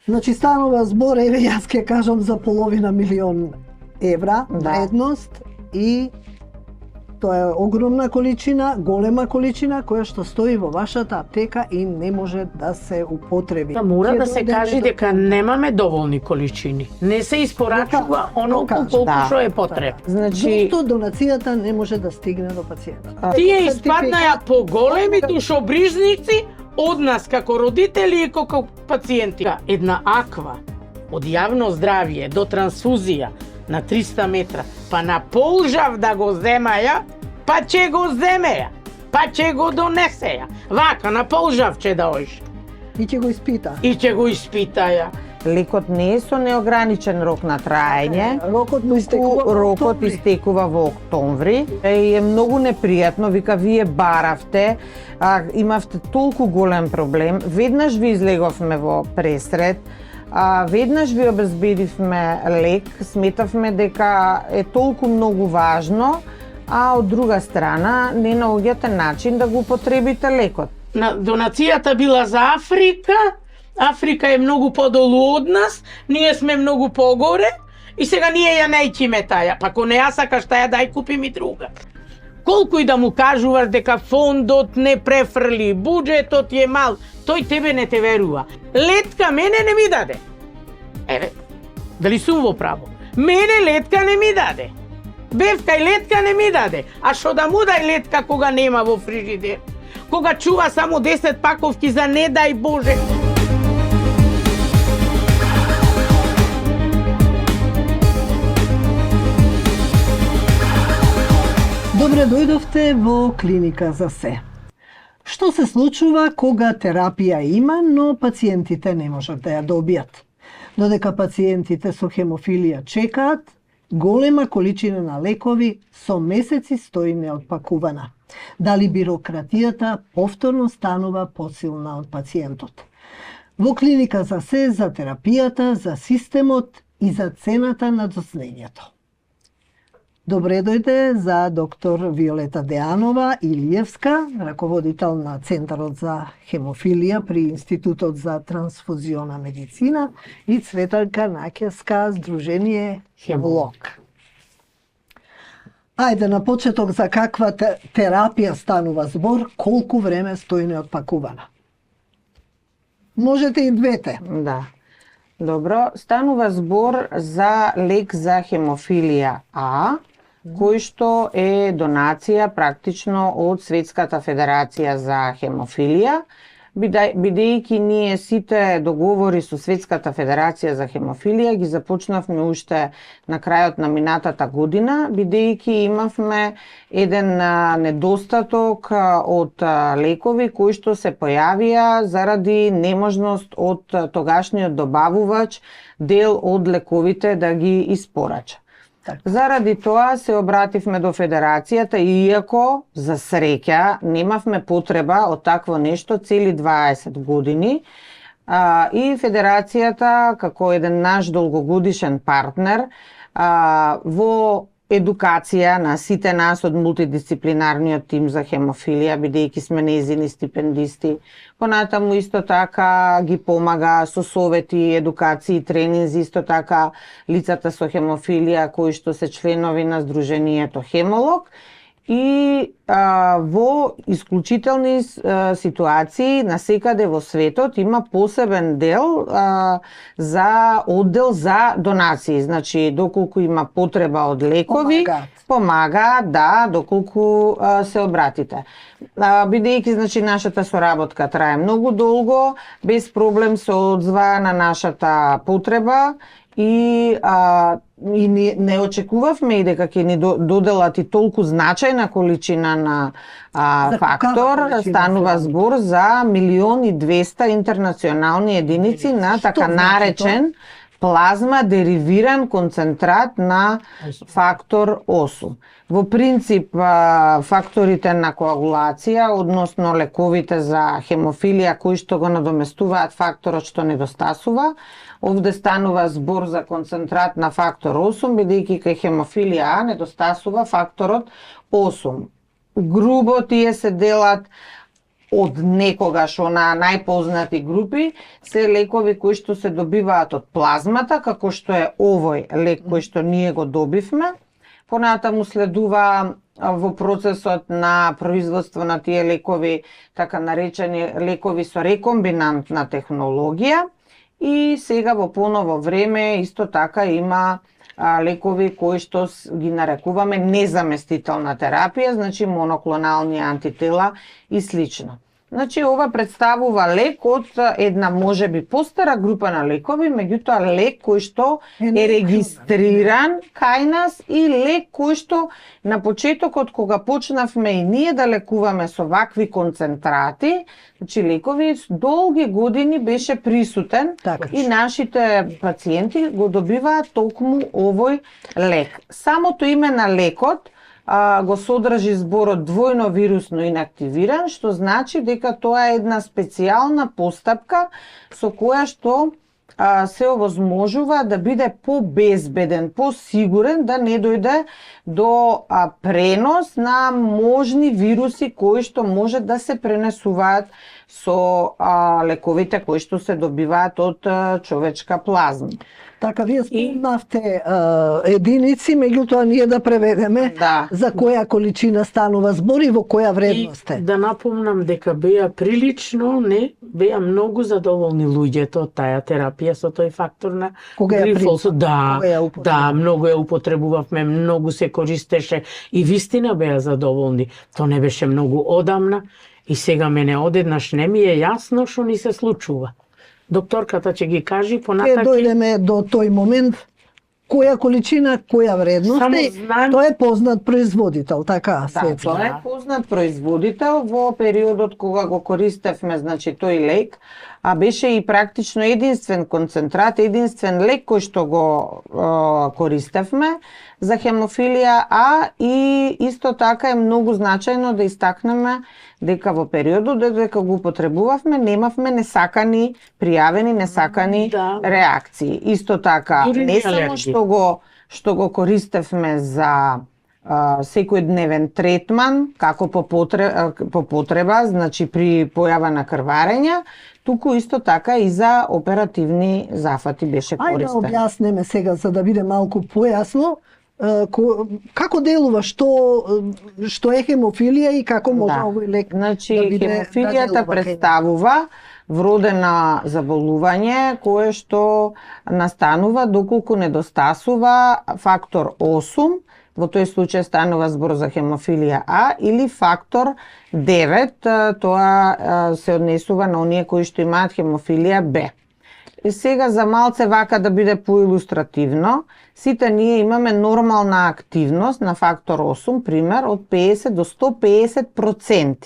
Значи станува збор, еве јас ќе кажам за половина милион евра вредност и тоа е огромна количина, голема количина која што стои во вашата аптека и не може да се употреби. Мора да се каже дека немаме доволни количини. Не се испорачува оно колку што е потребно. Значи, зошто донацијата не може да стигне до пациентот? Тие испаднаја поголеми душобрижници од нас како родители и како пациенти. Една аква од јавно здравје до трансфузија на 300 метра, па на полжав да го земаја, па ќе го земеја, па ќе го донесеја. Вака, на полжав ќе да оиш. И ќе го испита. И ќе го испитаја. Лекот не е со неограничен рок на траење. Рокот истекува во октомври. И е многу непријатно, вика, вие баравте, имавте толку голем проблем. Веднаш ви излеговме во пресред, веднаш ви обезбедивме лек, сметавме дека е толку многу важно, а од друга страна не наоѓате начин да го употребите лекот. Донацијата била за Африка. Африка е многу подолу од нас, ние сме многу погоре и сега ние ја најќиме таја. Па ако не ја сакаш таја, дај купи ми друга. Колку и да му кажуваш дека фондот не префрли, буџетот е мал, тој тебе не те верува. Летка мене не ми даде. Еве, дали сум во право? Мене летка не ми даде. Бевка и летка не ми даде. А што да му дај летка кога нема во фрижидер? Кога чува само 10 паковки за не дај Боже. Добре дојдовте во клиника за се. Што се случува кога терапија има, но пациентите не можат да ја добијат? Додека пациентите со хемофилија чекаат, голема количина на лекови со месеци стои неотпакувана. Дали бирократијата повторно станува посилна од пациентот? Во клиника за се, за терапијата, за системот и за цената на дознењето. Добре дојде за доктор Виолета Деанова Илиевска, раководител на Центарот за хемофилија при Институтот за трансфузиона медицина, и Цветанка Наќевска, Сдружение Хемолог. Ајде на почеток, за каква терапија станува збор, колку време стои неотпакувана? Можете и двете. Да. Добро, станува збор за лек за хемофилија А, кој што е донација практично од Светската федерација за хемофилија, бидејќи ние сите договори со Светската федерација за хемофилија ги започнавме уште на крајот на минатата година, бидејќи имавме еден недостаток од лекови кои што се појавија заради неможност од тогашниот добавувач дел од лековите да ги испорача. Заради тоа се обративме до Федерацијата, иако, за среќа, немавме потреба од такво нешто цели 20 години. И Федерацијата, како еден наш долгогодишен партнер, во едукација на сите нас од мултидисциплинарниот тим за хемофилија, бидејќи сме нејзини стипендисти. Понатаму исто така ги помага со совети, едукации, тренинзи, исто така лицата со хемофилија кои што се членови на Сдруженијето Хемолог. И во исклучителни ситуации насекаде во светот има посебен дел за оддел за донации. Значи, доколку има потреба од лекови, помагаат, да, доколку се обратите. Бидејќи, значи, нашата соработка трае многу долго, без проблем се одзва на нашата потреба и не очекувавме и дека ќе ни доделат и толку значајна количина на фактор. Станува збор за 1.200.000 интернационални единици на така наречен плазма деривиран концентрат на фактор 8. Во принцип, факторите на коагулација, односно лековите за хемофилија кои што го надоместуваат факторот што недостасува, овде станува збор за концентрат на фактор 8, бидејќи кај хемофилија А недостасува факторот 8. Грубо тие се делат од некогаш она најпознати групи се лекови кои што се добиваат од плазмата, како што е овој лек кој што ние го добивме. Понатаму следува во процесот на производство на тие лекови, така наречени лекови со рекомбинантна технологија, и сега во поново време исто така има лекови кои што ги нарекуваме незаместителна терапија, значи моноклонални антитела и слично. Значи, ова представува лек од една можеби постара група на лекови, меѓутоа лек кој што е регистриран кај нас и лек кој што на почетокот кога почнавме и ние да лекуваме со вакви концентрати, значи лекови долги години беше присутен и нашите пациенти го добиваат токму овој лек. Самото име на лекот го содржи зборот двојно вирусно инактивиран, што значи дека тоа е една специјална постапка со која што се овозможува да биде побезбеден, посигурен, да не дојде до пренос на можни вируси кои што може да се пренесуваат со лековите кои што се добиваат од човечка плазма. Така, вие спомнавте единици, меѓутоа ние да преведеме за која количина станува збор и во која вредност е. И да напомнам дека беа прилично, беа многу задоволни луѓето од таа терапија со тој фактор на грифол. Да, многу ја употребувавме, многу се користеше и вистина беа задоволни. Тоа не беше многу одамна и сега мене одеднаш не ми е јасно што ни се случува. Докторката ќе ги кажи понатаки. Ќе дојдеме до тој момент, која количина, која вредност е. Тоа е познат производител, така? Да, тоа е познат производител. Во периодот кога го користевме, значи тој лек, беше и практично единствен концентрат, единствен лек кој што го користевме за хемофилија А, и исто така е многу значајно да истакнеме дека во периодот дека го употребувавме немавме несакани пријавени несакани реакции. Исто така не само што го користевме за секојдневен третман како по потреба, значи при појава на крварења, туку исто така и за оперативни зафати беше користен. Ајде да објаснеме сега за да биде малку појасно како делува, што е хемофилија и како може овој лек значи, да биде хемофилијата представува вродена заболување кое што настанува доколку недостасува фактор 8, во тој случај станува збор за хемофилија А, или фактор 9, тоа се однесува на оние кои што имаат хемофилија Б. И сега за малце вака да биде поилустративно, сите ние имаме нормална активност на фактор 8, пример, од 50 до 150%.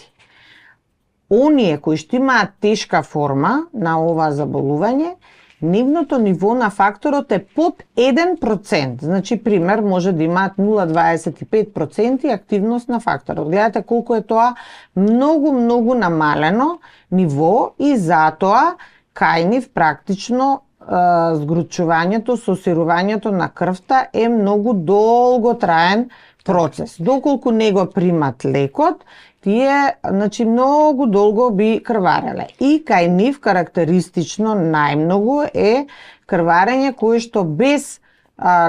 Оние кои што имаат тешка форма на ова заболување, нивното ниво на факторот е под 1%. Значи, пример, може да имаат 0,25% активност на факторот. Гледате колку е тоа многу намалено ниво и затоа кај нив практично згручувањето, сосирувањето на крвта е многу долготраен процес. Доколку не го примат лекот, тие многу долго би крвареле. И кај нив карактеристично најмногу е крварење кое што без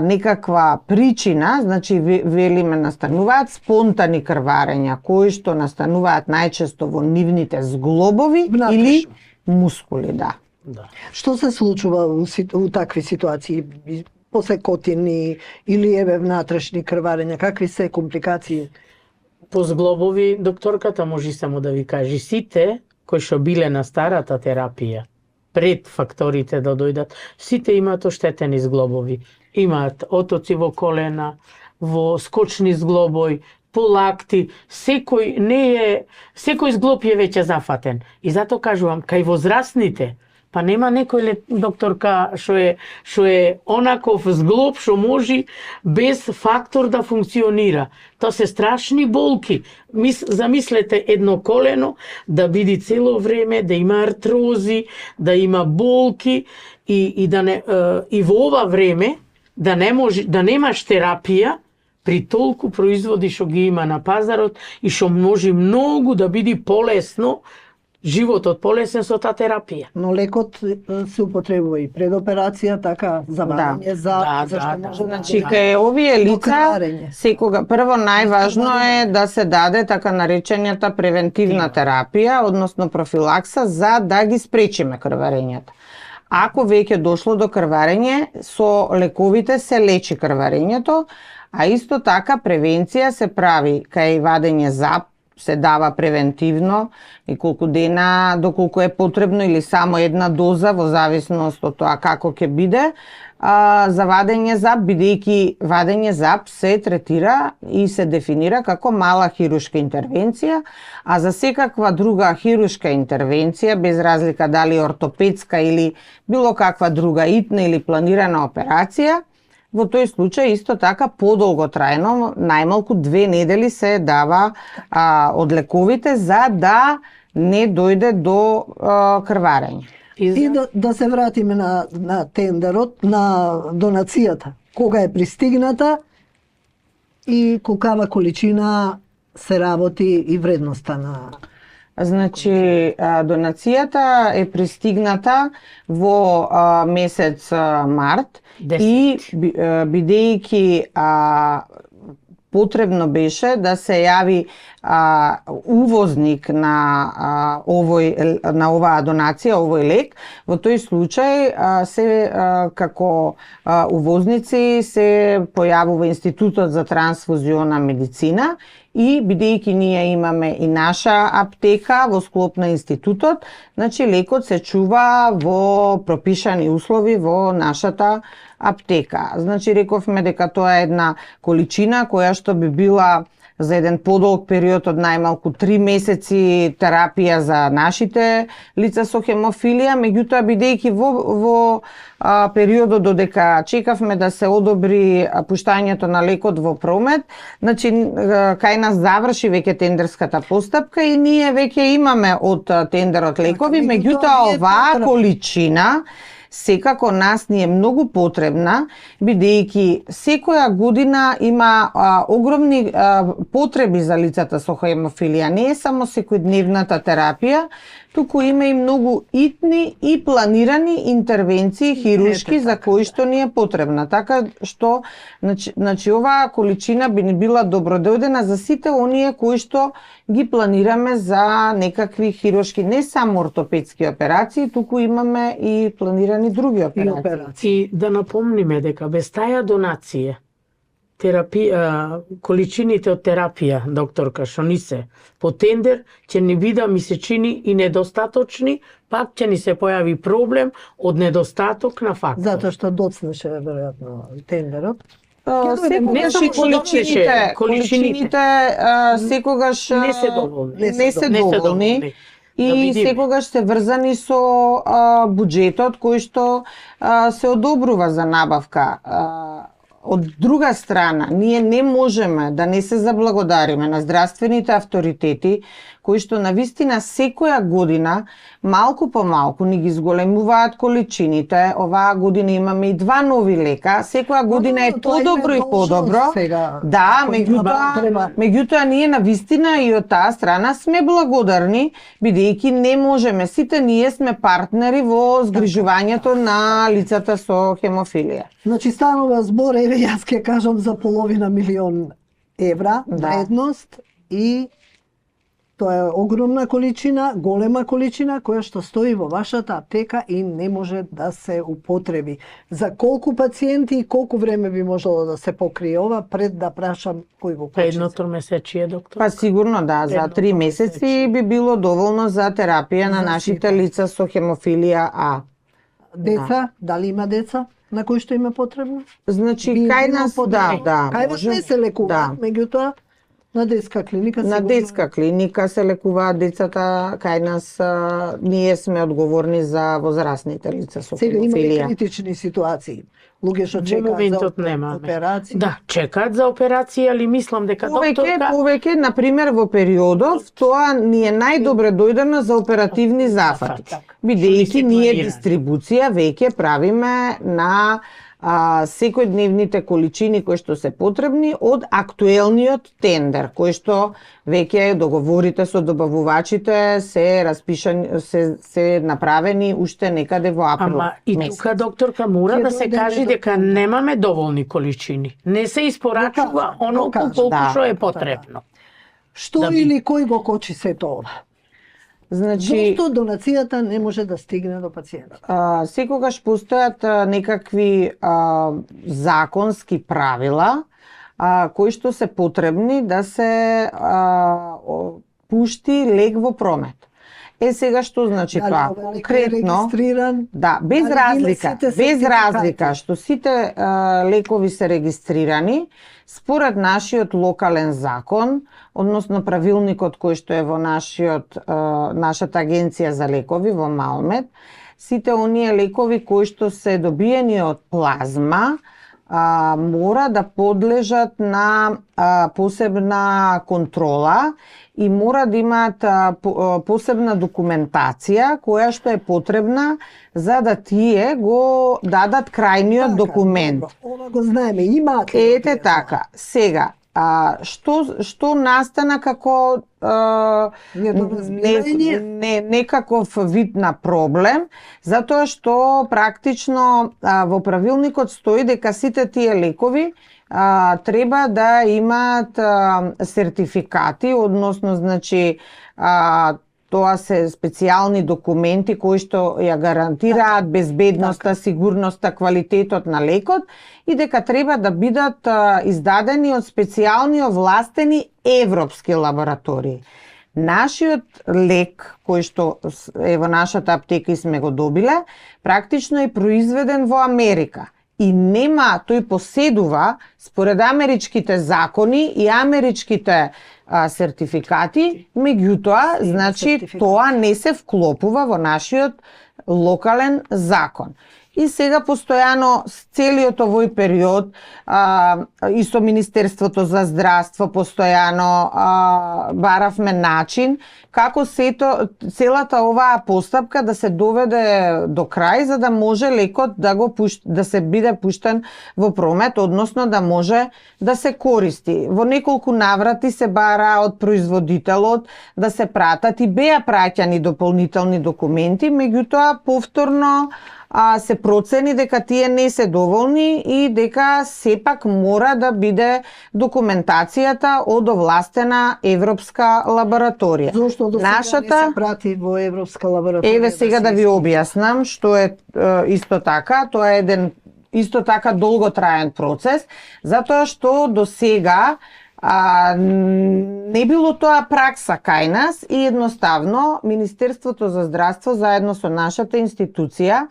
некаква причина, значи велиме настануваат спонтани крварења кои што настануваат најчесто во нивните зглобови или мускули, да. Што се случува у такви ситуации? После котини или внатрешни крварења, какви се компликации? По зглобови, докторката може само да ви кажи, сите кои што биле на старата терапија, пред факторите да дојдат, сите имаат оштетени зглобови. Имаат отоци во колена, во скочни зглобој, полакти, секој зглоб е веќе зафатен. И затоа кажувам, кај возрастните, па нема некој докторка што е онаков зглоб што може без фактор да функционира. Тоа се страшни болки. Замислете едно колено да биде цело време, да има артрози, да има болки и во ова време да немаш терапија при толку производи што ги има на пазарот и што може многу да биде полесно животот полесен со таа терапија. Но лекот се употребува и пред операција, така за вадење зашто може Значи, кај овие лица, секога, прво најважно е да се даде така наречената превентивна терапија, односно профилакса, за да ги спречиме крварењата. Ако веќе дошло до крварење, со лековите се лечи крварењето, а исто така превенција се прави кај вадење зап, се дава превентивно неколку дена, доколку е потребно, или само една доза во зависност од тоа како ќе биде, за вадење зап, бидејќи вадење зап се третира и се дефинира како мала хирушка интервенција, а за секаква друга хирушка интервенција, без разлика дали ортопедска или било каква друга итна или планирана операција, во тој случај исто така подолго трајно, најмалку 2 недели се дава од лековите за да не дојде до крварење. И да се вратиме на тендерот, на донацијата. Кога е пристигната и колкава количина се работи и вредноста на... Значи, донацијата е пристигната во месец март и бидејќи потребно беше да се јави увозник на оваа донација, овој лек, во тој случај се како увозници се појавува Институтот за трансфузиона медицина и бидејќи ние имаме и наша аптека во склоп на институтот, значи лекот се чува во пропишани услови во нашата аптека. Значи рековме дека тоа е една количина која што би била за еден подолг период од најмалку 3 месеци терапија за нашите лица со хемофилија, меѓутоа бидејќи во периодот додека чекавме да се одобри пуштањето на лекот во промет, значи кај нас заврши веќе тендерската постапка и ние веќе имаме од тендерот лекови, меѓутоа оваа количина секако нас ни е многу потребна, бидејќи секоја година има огромни потреби за лицата со хемофилија. Не е само секојдневната терапија, туку има и многу итни и планирани интервенции хируршки за кои што ни е потребна. Така што, значи оваа количина би ни била добродојдена за сите оние кои што ги планираме за некакви хируршки, не само ортопедски операции, туку имаме и планирани други операции. И да напомниме дека без таа донација, количините од терапија, докторка, што ни се по тендер, ќе ни бида месечини и недостаточни, пак ќе ни се појави проблем од недостаток на фактор. Затоа што доцнеше веројатно тендерот. Не само количините секогаш не се доволни. И секогаш се врзани со буџетот кој што се одобрува за набавка. Од друга страна, ние не можеме да не се заблагодариме на здравствените авторитети кои што навистина секоја година малку по малку ни ги зголемуваат количините. Оваа година имаме и 2 нови лека, секоја година е подобро и подобро. Да, меѓутоа ние навистина и од таа страна сме благодарни, бидејќи не можеме, сите ние сме партнери во згрижувањето на лицата со хемофилија. Значи станува збор, еве јас ќе кажам за половина милион евра вредност и тоа е огромна количина, голема количина која што стои во вашата аптека и не може да се употреби. За колку пациенти и колку време би можело да се покрие ова пред да прашам кој го почне? Едно тромесечие, доктор. Па сигурно да, за 3 месеци би било доволно за терапија на нашите лица со хемофилија А. Деца, дали има деца на кои што има потребно? Значи кај нас кај нас не се лекуваат, меѓутоа на детска клиника на детска клиника се лекуваат децата, кај нас ние сме одговорни за возрастните лица со хемофилија. Сега има критични ситуации. Луѓе што чекаат за операција. Да, чекаат за операција, али мислам дека докторка... Повеќе, например, во периодов, тоа ни е најдобре дојдено за оперативни зафати. Бидејќи ние дистрибуција веќе правиме на секојдневните количини кои што се потребни од актуелниот тендер, кој што веќе договорите со добавувачите се распишани, се направени уште некаде во април. Ама и тука, докторка, мора да се каже дека немаме доволни количини. Не се испорачува оно колку што е потребно. Што или кој го кочи сето ова? Значи, зошто донацијата не може да стигне до пациентот? Секогаш постојат некакви законски правила кои што се потребни да се пушти лек во промет. Сега што значи тоа? Конкретно, да, без разлика што сите лекови се регистрирани според нашиот локален закон, односно правилникот кој што е во нашата агенција за лекови во Малмет, сите оние лекови кои што се добиени од плазма мора да подлежат на посебна контрола и мора да имаат посебна документација која што е потребна за да тие го дадат крајниот документ. Ова го знаеме, имаат. Ете така. Сега, што настана како некаков вид на проблем, затоа што практично во правилникот стои дека сите тие лекови треба да имаат сертификати, односно, значи, тоа се специјални документи кои што ја гарантираат безбедноста, сигурноста, квалитетот на лекот и дека треба да бидат издадени од специјални овластени европски лаборатории. Нашиот лек, кој што е во нашата аптека и сме го добиле, практично е произведен во Америка. И нема, тој поседува, според америчките закони и америчките сертификати, меѓутоа, значи, тоа не се вклопува во нашиот локален закон. И сега постојано целиот овој период и со Министерството за здравство постојано баравме начин како целата оваа постапка да се доведе до крај за да може лекот да се биде пуштен во промет, односно да може да се користи. Во неколку наврати се бара од производителот да се пратат и беа праќани дополнителни документи, меѓутоа повторно се процени дека тие не се доволни и дека сепак мора да биде документацијата од овластена европска лабораторија. Зошто до сега не се прати во европска лабораторија? Еве сега да ви објаснам што е исто така. Тоа е еден исто така долготраен процес, затоа што до сега не било тоа пракса кај нас и едноставно Министерството за здравство заедно со нашата институција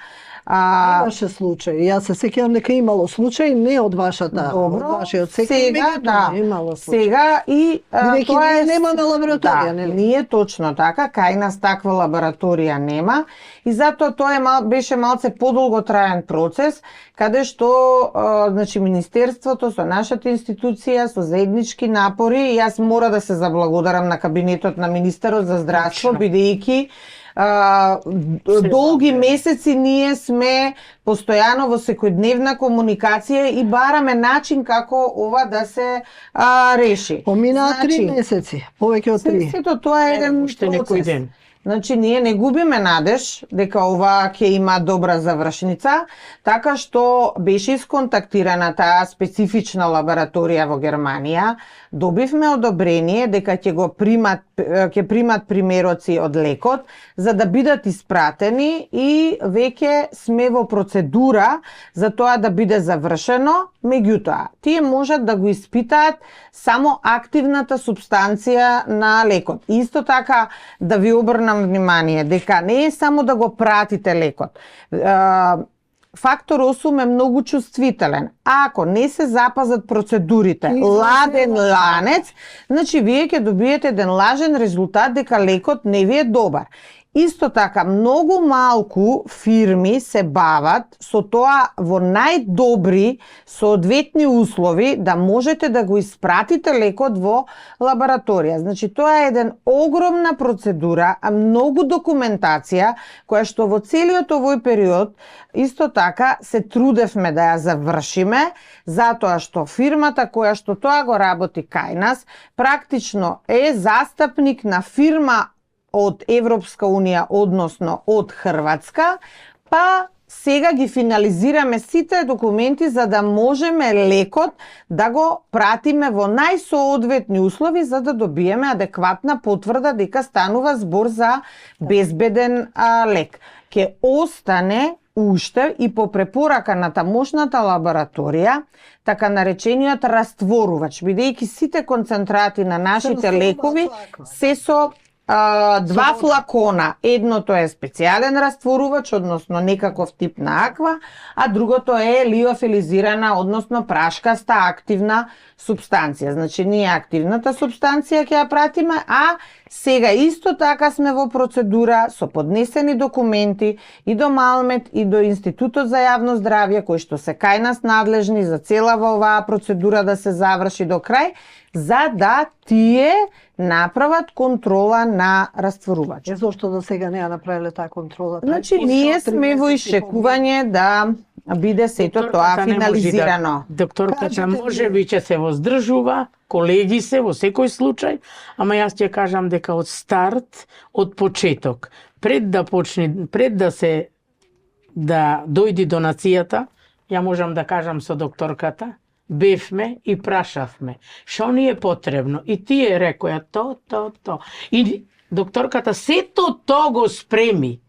имаше случај. Јас се сеќавам дека имало случај, не од вашата, од вашиот сектор, имало случај. Сега и тоа е немаме лабораторија, нели? Ние точно така, кај нас таква лабораторија нема и затоа тоа беше малце подолготраен процес, каде што значи Министерството со нашата институција со заеднички напори, јас мора да се заблагодарам на кабинетот на министерот за здравство, бидејќи долги месеци ние сме постојано во секојдневна комуникација и бараме начин како ова да се реши. Поминаа 3 месеци, повеќе од 3. Сето тоа е еден процес. Значи, ние не губиме надеж дека ова ќе има добра завршница, така што беше исконтактирана таа специфична лабораторија во Германија, добивме одобрение дека ќе примат примероци од лекот за да бидат испратени и веќе сме во процедура за тоа да биде завршено, меѓутоа тие можат да го испитаат само активната субстанција на лекот. Исто така да ви обрнам внимание дека не е само да го пратите лекот. Фактор 8 е многу чувствителен. Ако не се запазат процедурите, ладен ланец, значи вие ќе добиете еден лажен резултат дека лекот не ви е добар. Исто така, многу малку фирми се бават со тоа во најдобри соодветни услови да можете да го испратите лекот во лабораторија. Значи, тоа е еден огромна процедура, а многу документација, која што во целиот овој период исто така се трудевме да ја завршиме, затоа што фирмата која што тоа го работи кај нас, практично е застапник на фирма од Европска Унија, односно од Хрватска, па сега ги финализираме сите документи за да можеме лекот да го пратиме во најсоодветни услови за да добиеме адекватна потврда дека станува збор за безбеден лек. Ке остане уште и по препорака на тамошната лабораторија, така наречениот растворувач, бидејќи сите концентрати на нашите лекови се со два флакона. Едното е специјален растворувач, односно некаков тип на аква, а другото е лиофилизирана, односно прашкаста активна субстанција. Значи, ние активната субстанција ќе ја пратиме, а сега исто така сме во процедура со поднесени документи и до Малмет и до Институтот за јавно здравје, кои што се кај нас надлежни за целава оваа процедура да се заврши до крај, за да тие направат контрола на растворувач. Зошто до сега не ја направиле таа контрола? Значи, ние сме во ишчекување да биде сето тоа финализирано. Докторката може би ќе се воздржува, колеги се во секој случај, ама јас ќе кажам дека од старт, од почеток, пред да дојди донацијата, ја можам да кажам со докторката, бевме и прашавме што ни е потребно и тие рекоја то. И докторката сето то го спреми.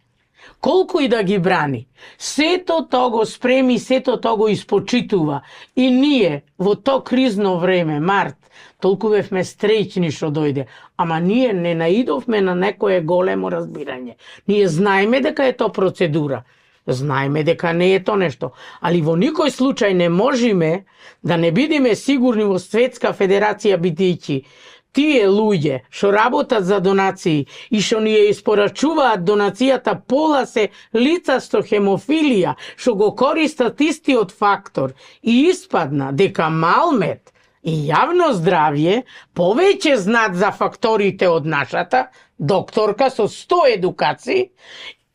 Колку и да ги брани, сето то го спреми, сето то го испочитува. И ние во то кризно време, март, толку бевме среќни што дојде, ама ние не наидовме на некое големо разбирање. Ние знаеме дека е то процедура. Знаеме дека не е то нешто, али во никој случај не можеме да не бидиме сигурни во Светска федерација, бидејќи тие луѓе што работат за донации и што ни ја испорачуваат донацијата пола се лица со хемофилија, што го користат истиот фактор и испадна дека Малмет и јавно здравје повеќе знаат за факторите од нашата докторка со 100 едукации.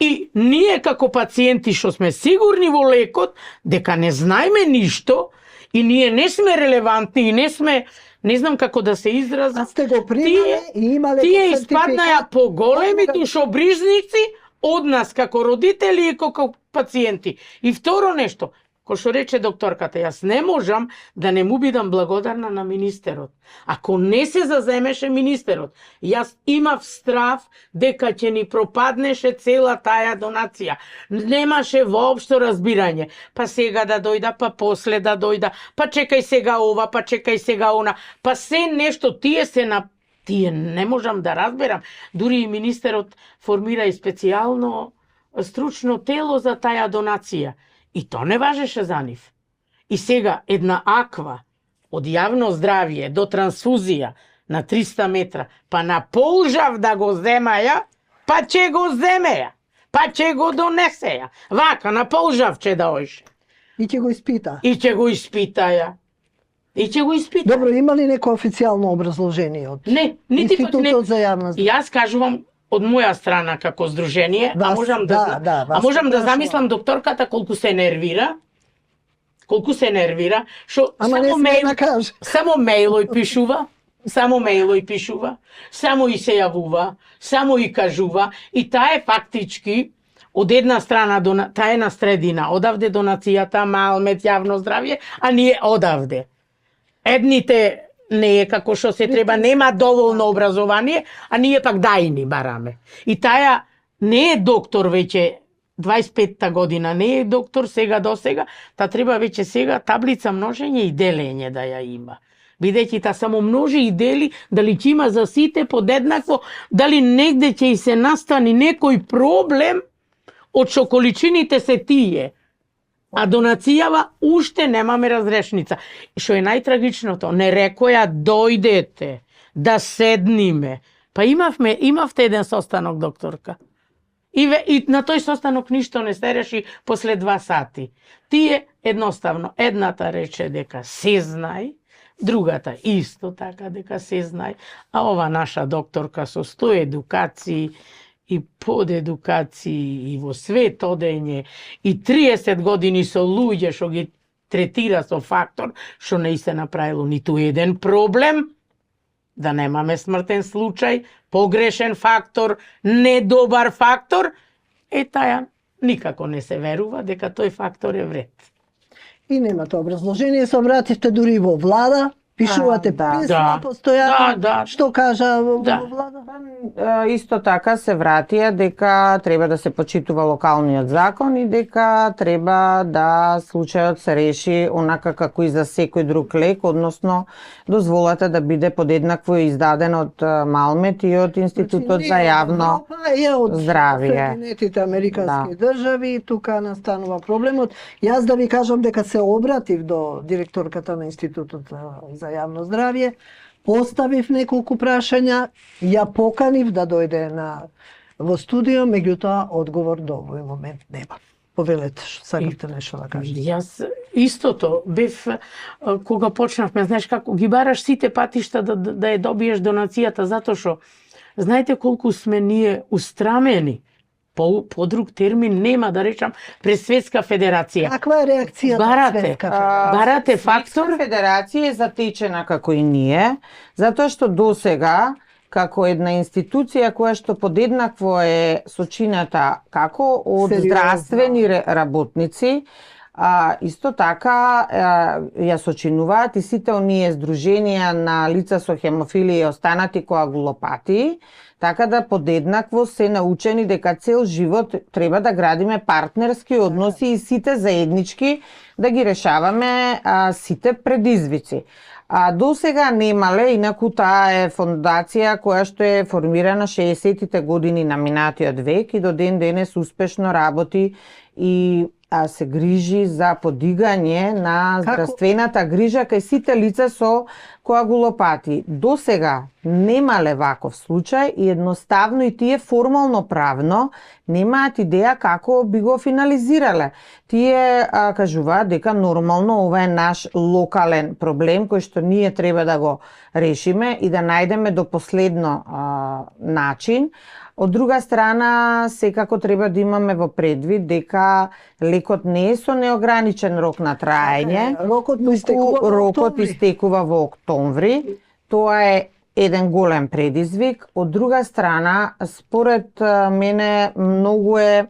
И ние како пациенти што сме сигурни во лекот, дека не знаеме ништо и ние не сме релевантни и не сме, не знам како да се изразам. А сте го примале и имале тие испаднаја поголеми душобрижници од нас како родители и како пациенти. И второ нешто, кој што рече докторката, јас не можам да не му бидам благодарна на министерот. Ако не се заземеше министерот, јас имав страв дека ќе ни пропаднеше цела таја донација. Немаше воопшто разбирање. Па сега да дојда, па после да дојда, па чекај сега ова, па чекај сега она, па се нешто тие не можам да разберам. Дури и министерот формира и специјално стручно тело за таја донација. И то не важеше за нив. И сега една аква од јавно здравје до трансфузија на 300 метра, па на полжав да го земаја, па ќе го земеја, па ќе го донесеја. Вака, на полжав ќе да ојше. И ќе го испита. И ќе го испитаја. И ќе го испитаја. Добро, има ли неко официјално образложение од Институтот за јавна здравје? Јас кажувам од моја страна како здружение, а можам да замислам докторката колку се нервира, што само мејлој пишува, само и се јавува, само и кажува, и таа е фактички од една страна, таа е на средина, одавде донацијата, Малмет, јавно здравје, а ние одавде. Едните не е како што се треба, нема доволно образование, а ние пак дајни бараме. И таја не е доктор веќе 25-та година, не е доктор сега до сега, та треба веќе сега таблица множење и делење да ја има. Бидејќи та само множи и дели, дали ќе има за сите подеднакво, дали негде ќе и се настани некој проблем, од што количините се тие. А донацијава уште немаме разрешница. Што е најтрагичното, не рекоја дојдете, да седниме. Па имавте еден состанок, докторка. И на тој состанок ништо не се реши после 2 сати. Тие едноставно, едната рече дека се знај, другата исто така дека се знај, а ова наша докторка со 100 едукации и подедукации и во свет одење и 30 години со луѓе што ги третира со фактор, што не се направило ниту еден проблем, да немаме смртен случај, погрешен фактор, недобар фактор, таја никако не се верува дека тој фактор е вред. И немате образложение, се обративте дури во влада, пишувате писма постојано, што кажа во влада? Исто така се вратија дека треба да се почитува локалниот закон и дека треба да случајот се реши онака како и за секој друг лек, односно дозволата да биде подеднакво издаден од Малмет и од Институтот за јавно здравје. Соединетите американски држави, тука настанува проблемот. Јас да ви кажам дека се обратив до директорката на Институтот за јавно здравје, поставив неколку прашања, ја поканив да дојде во студио, меѓутоа одговор до овој момент нема. Повелете, сакавте нешто да кажете? Јас истото бев кога почнавме, знаеш како ги бараш сите патишта да ја добиеш донацијата, затоа што знаете колку сме ние устрамени. По друг термин нема, да речам, пред Светска федерација. Каква е реакцијата на Светска федерација? Барате фактор? Светска федерација е затечена како и ние, затоа што досега, како една институција која што подеднакво е сочината како од здравствени работници, исто така ја сочинуваат и сите оние здруженија на лица со хемофилија и останати коагулопатии, така да подеднакво се научени дека цел живот треба да градиме партнерски односи и сите заеднички да ги решаваме сите предизвици. До сега немале, инаку таа е фондација која што е формирана 60-тите години на минатиот век и до ден денес успешно работи и се грижи за подигање на здравствената грижа кај сите лица со коагулопатии. До сега немале ваков случај и едноставно и тие формално правно немаат идеја како би го финализирале. Тие кажуваат дека нормално ова е наш локален проблем кој што ние треба да го решиме и да најдеме до последно начин. Од друга страна, секако треба да имаме во предвид дека лекот не е со неограничен рок на траење. Рокот истекува во октомври. Тоа е еден голем предизвик. Од друга страна, според мене многу е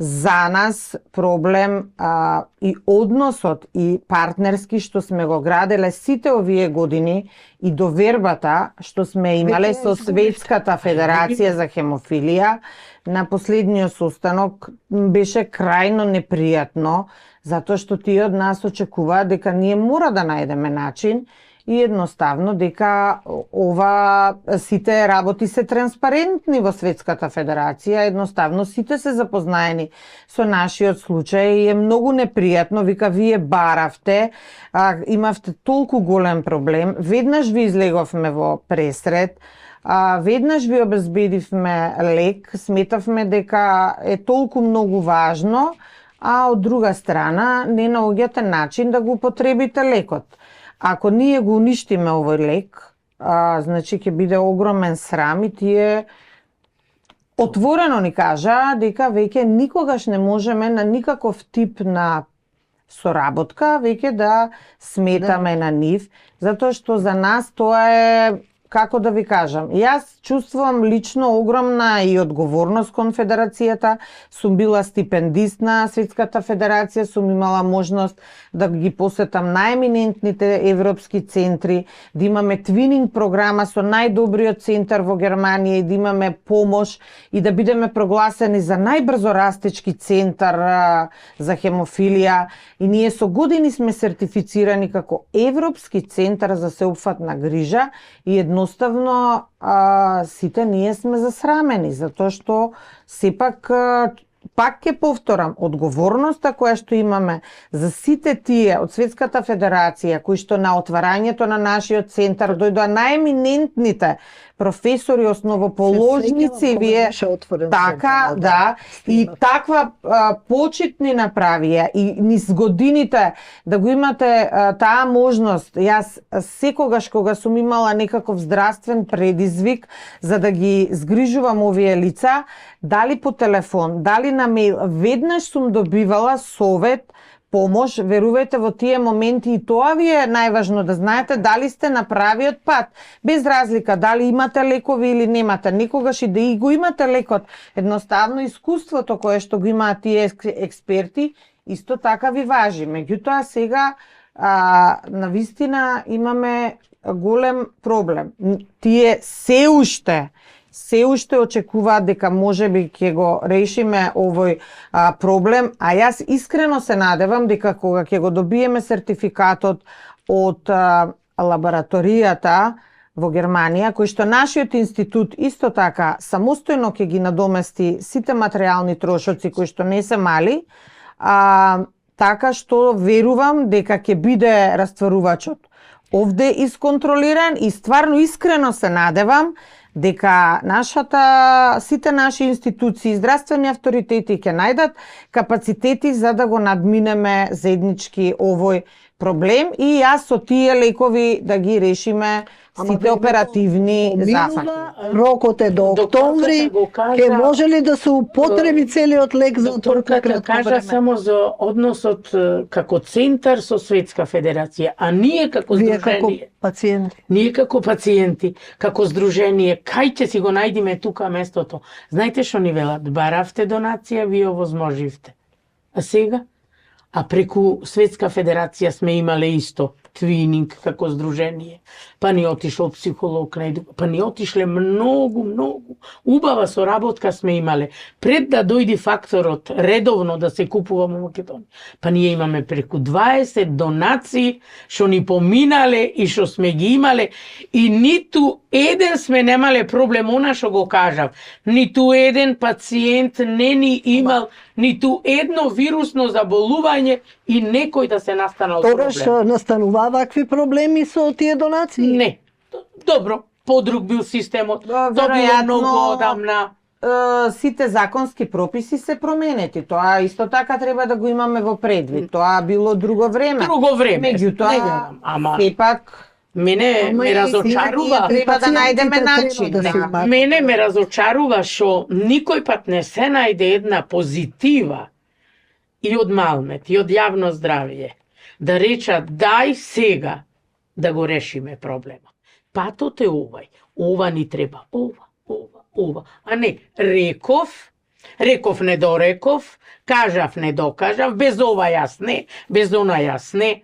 за нас проблем и односот и партнерски што сме го граделе сите овие години и довербата што сме имале со Светската федерација за хемофилија на последниот состанок беше крајно непријатно, затоа што тие од нас очекуваат дека ние мора да најдеме начин и едноставно дека ова сите работи се транспарентни во Светската федерација, едноставно сите се запознаени со нашиот случај и е многу непријатно, вика вие баравте, имавте толку голем проблем, веднаш ви излеговме во пресред, веднаш ви обезбедивме лек, сметавме дека е толку многу важно, а од друга страна не наоѓате начин да го употребите лекот. Ако ние го уништиме овој лек, значи ќе биде огромен срам и тие отворено ни кажа дека веќе никогаш не можеме на никаков тип на соработка веќе да сметаме на нив, затоа што за нас тоа е, како да ви кажам, јас чувствувам лично огромна и одговорност кон Федерацијата, сум била стипендист на Светската федерација, сум имала можност да ги посетам најеминентните европски центри, да имаме твининг програма со најдобриот центар во Германија и да имаме помош и да бидеме прогласени за најбрзо растечки центар за хемофилија и ние со години сме сертифицирани како Европски центар за сеопфатна грижа и едноставно сите ние сме засрамени, затоа што сепак пак ќе повторам, одговорноста која што имаме за сите тие од Светската федерација, кои што на отварањето на нашиот центар дојдоа најеминентните професори, основоположници, вие така, да, и таква почитни направија и низ годините да го имате таа можност. Јас секогаш кога сум имала некаков здравствен предизвик за да ги згрижувам овие лица, дали по телефон, дали на мејл, веднаш сум добивала совет, помош, верувајте во тие моменти, и тоа ви е најважно да знаете дали сте на правиот пат, без разлика дали имате лекови или немате. Никогаш и да и го имате лекот, едноставно искуството кое што го имаат тие експерти исто така ви важи. Меѓутоа сега навистина имаме голем проблем. Тие се уште очекуваат дека можеби ќе го решиме овој проблем, а јас искрено се надевам дека кога ќе го добиеме сертификатот од лабораторијата во Германија, кој што нашиот институт исто така самостојно ќе ги надомести сите материјални трошоци кои што не се мали, така што верувам дека ќе биде растварувачот овде исконтролиран, и стварно искрено се надевам дека сите наши институции, здравствени авторитети ќе најдат капацитети за да го надминеме заеднички овој проблем, и јас со тие лекови да ги решиме сите оперативни зафати. Рокот е до октомври, ќе може ли да се употреби целиот лек за докторката кажа само за односот како центар со Светска федерација, а ние како здружение, ние како пациенти, како здружение, кај ќе си го најдиме тука местото? Знаете што ни велат? Баравте донација, вие овозможивте. А сега? А преку Светска федерација сме имале исто твининг како здружение, па ни отишол психолог, па ни отишле многу убава соработка сме имале. Пред да дојде факторот редовно да се купува во Македонија, па ние имаме преку 20 донации што ни поминале и што сме ги имале, и ниту еден сме немале проблем, она што го кажав. Ниту еден пациент не ни имал ниту едно вирусно заболување и некој да се настанал проблем. Тогаш настанува вакви проблеми со тие донации? Не. Добро, подруг бил системот. Тоа било многу одамна. Сите законски прописи се променети. Тоа исто така треба да го имаме во предвид. Тоа било друго време. Меѓутоа, сепак мене ме разочарува. Треба да најдеме начин. Мене ме разочарува што никој пат не се најде една позитива и од Малмет, и од јавно здравје, да речат дај сега да го решиме проблемот. Патот е овај. Ова ни треба. Ова. А не, реков не дореков, кажав не докажав, без ова јас не, без она јас не.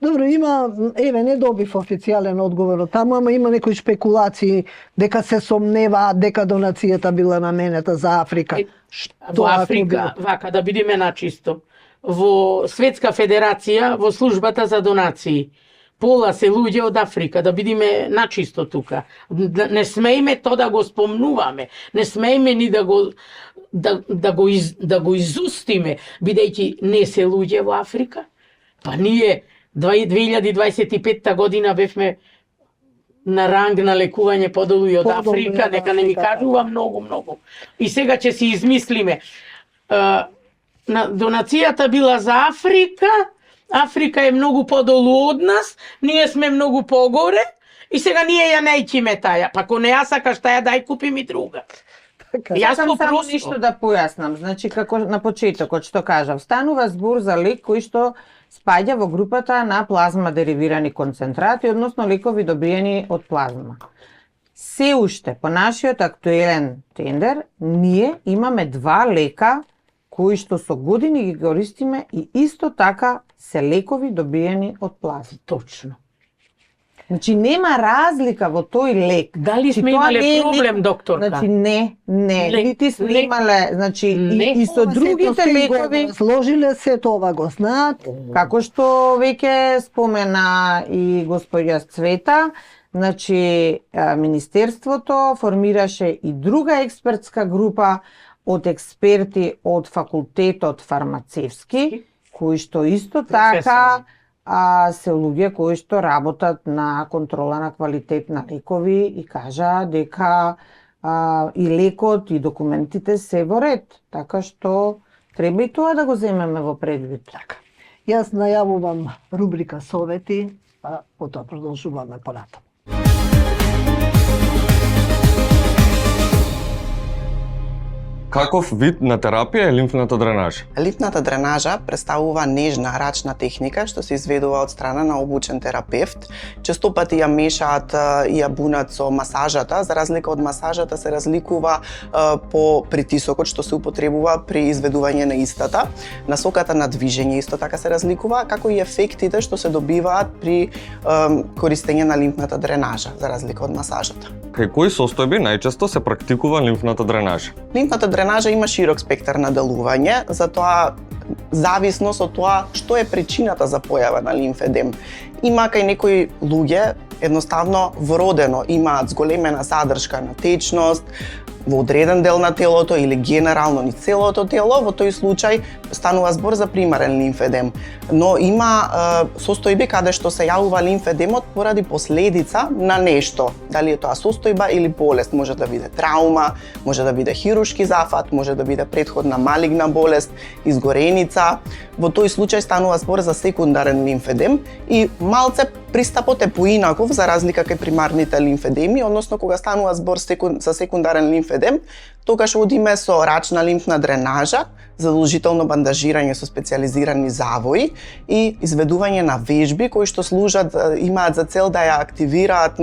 Добро, има, не добив официјален одговор од таму, ама има некои шпекулации дека се сомневаат дека донацијата била наменета за Африка. Во Африка, вака да бидеме начисто, во Светска федерација, во службата за донации, пола се луѓе од Африка, да бидеме начисто тука. Не смееме тоа да го спомнуваме, не смееме ни да го изустиме, бидејќи не се луѓе во Африка. Па ние 2025 година бевме на ранг на лекување подолу и од Африка, нека не ми кажува многу. И сега ќе си измислиме. Донацијата била за Африка, Африка е многу подолу од нас, ние сме многу погоре, и сега ние ја најќиме таја. Па ако не ја сакаш таја, дај купи ми друга. Јас сам само ништо да појаснам. Значи, како на почетокот што кажав, станува збор за лек кој што спаѓа во групата на плазма деривирани концентрати, односно лекови добиени од плазма. Се уште, по нашиот актуелен тендер, ние имаме 2 лека кои што со години ги користиме и исто така се лекови добиени од плазма. Точно. Значи нема разлика во тој лек. Дали сме имале проблем, докторка? Значи не. Нити сме имале, значи и со другите лекови сложиле се тоа го знаат. Како што веќе спомена и господја Цвета, значи Министерството формираше и друга експертска група од експерти од факултетот фармацевски, кои што исто така а се луѓе кои што работат на контрола на квалитет на лекови и кажа дека и лекот и документите се во ред, така што треба и тоа да го земеме во предвид. Така. Јас најавувам рубрика совети, а потоа продолжуваме понатаму. Каков вид на терапија е лимфната дренажа? Лимфната дренажа представува нежна рачна техника што се изведува од страна на обучен терапевт. Често пати ја мешаат и ја бунат со масажата, за разлика од масажата се разликува по притисокот што се употребува при изведување на истата. Насоката на движење исто така се разликува, како и ефектите што се добиваат при користење на лимфната дренажа, за разлика од масажата. Кај кои состојби најчесто се практикува лимфната дренажа? Лимфната дренажа има широк спектар на делување, затоа зависност од тоа што е причината за појава на лимфедем. Има кај некои луѓе едноставно вродено имаат зголемена задршка на течност во одреден дел на телото или генерално низ целото тело, во тој случај станува збор за примарен лимфедем. Но има состојби каде што се јавува лимфедемот поради последица на нешто. Дали е тоа состојба или болест, може да биде траума, може да биде хируршки зафат, може да биде претходна малигна болест, изгореница. Во тој случај станува збор за секундарен лимфедем и малце пристапот е поинаков за разлика кај примарните лимфедеми, односно кога станува збор за секундарен лимфедем, тогаш одиме со рачна лимфна дренажа, задолжително бандажирање со специјализирани завои и изведување на вежби кои што служат, имаат за цел да ја активираат,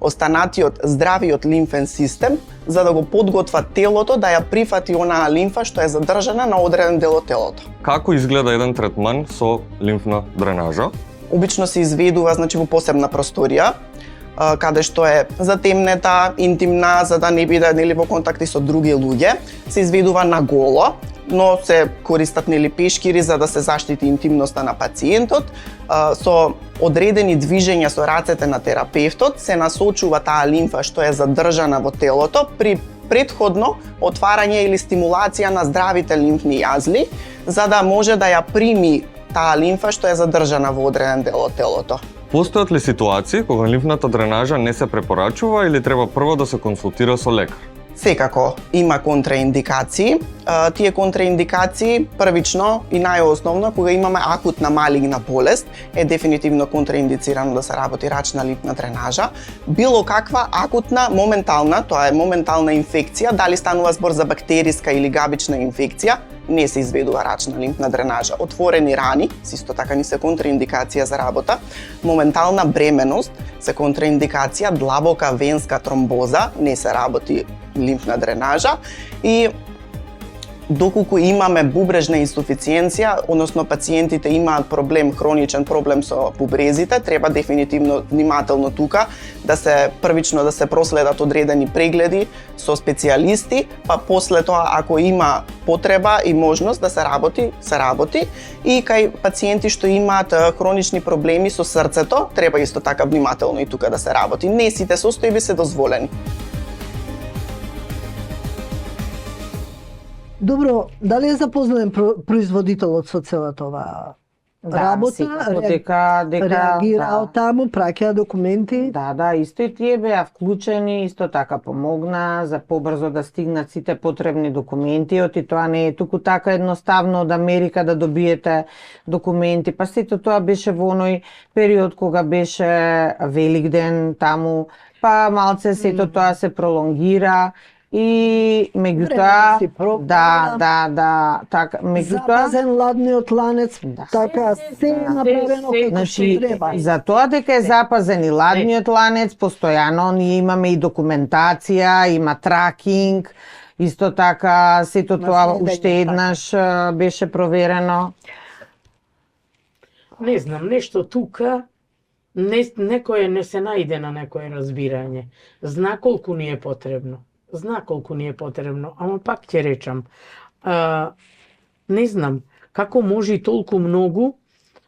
останатиот здравиот лимфен систем, за да го подготват телото да ја прифати онаа лимфа што е задржана на одреден дел од телото. Како изгледа еден третман со лимфна дренажа? Обично се изведува во посебна просторија, каде што е затемнета, интимна, за да не биде во контакти со други луѓе. Се изведува на голо, но се користат пешкири за да се заштити интимноста на пациентот. Со одредени движења со рацете на терапевтот се насочува таа лимфа што е задржана во телото при претходно отварање или стимулација на здравите лимфни јазли, за да може да ја прими таа лимфа што е задржана во одреден дел од телото. Постојат ли ситуации кога лимфната дренажа не се препорачува или треба прво да се консултира со лекар? Секако има контраиндикации. Тие контраиндикации првично и најосновно кога имаме акутна малигна болест е дефинитивно контраиндицирано да се работи рачна лимфна дренажа. Било каква акутна, моментална, тоа е моментална инфекција, дали станува збор за бактериска или габична инфекција, не се изведува рачна лимфна дренажа. Отворени рани, исто така ни се контраиндикација за работа. Моментална бременост се контраиндикација, длабока венска тромбоза, не се работи лимфна дренажа и доколку имаме бубрежна инсуфициенција, односно пациентите имаат хроничен проблем со бубрезите, треба дефинитивно внимателно тука да се првично да се проследат одредени прегледи со специјалисти, па после тоа ако има потреба и можност да се работи и кај пациенти што имаат хронични проблеми со срцето, треба исто така внимателно и тука да се работи. Не сите состојби се дозволени. Добро, дали е запознаен производителот со целата оваа работа? Дека реагирал таму, праќа документи? Да, исто и тие беа вклучени, исто така помогна за побрзо да стигнат сите потребни документи, и тоа не е туку така едноставно од Америка да добиете документи, па сето тоа беше во оној период кога беше Великден таму, па малце сето тоа се пролонгира. И меѓутоа, така, меѓутоа запазен ладниот ланец, така се направено како што треба. За тоа дека е запазен и ладниот ланец, постојано ние имаме и документација, има тракинг, исто така сето тоа уште еднаш беше проверено. Не знам, нешто тука некој не се најде на некое разбирање. Зна колку ни е потребно. Ама пак ќе речам, не знам, како може и толку многу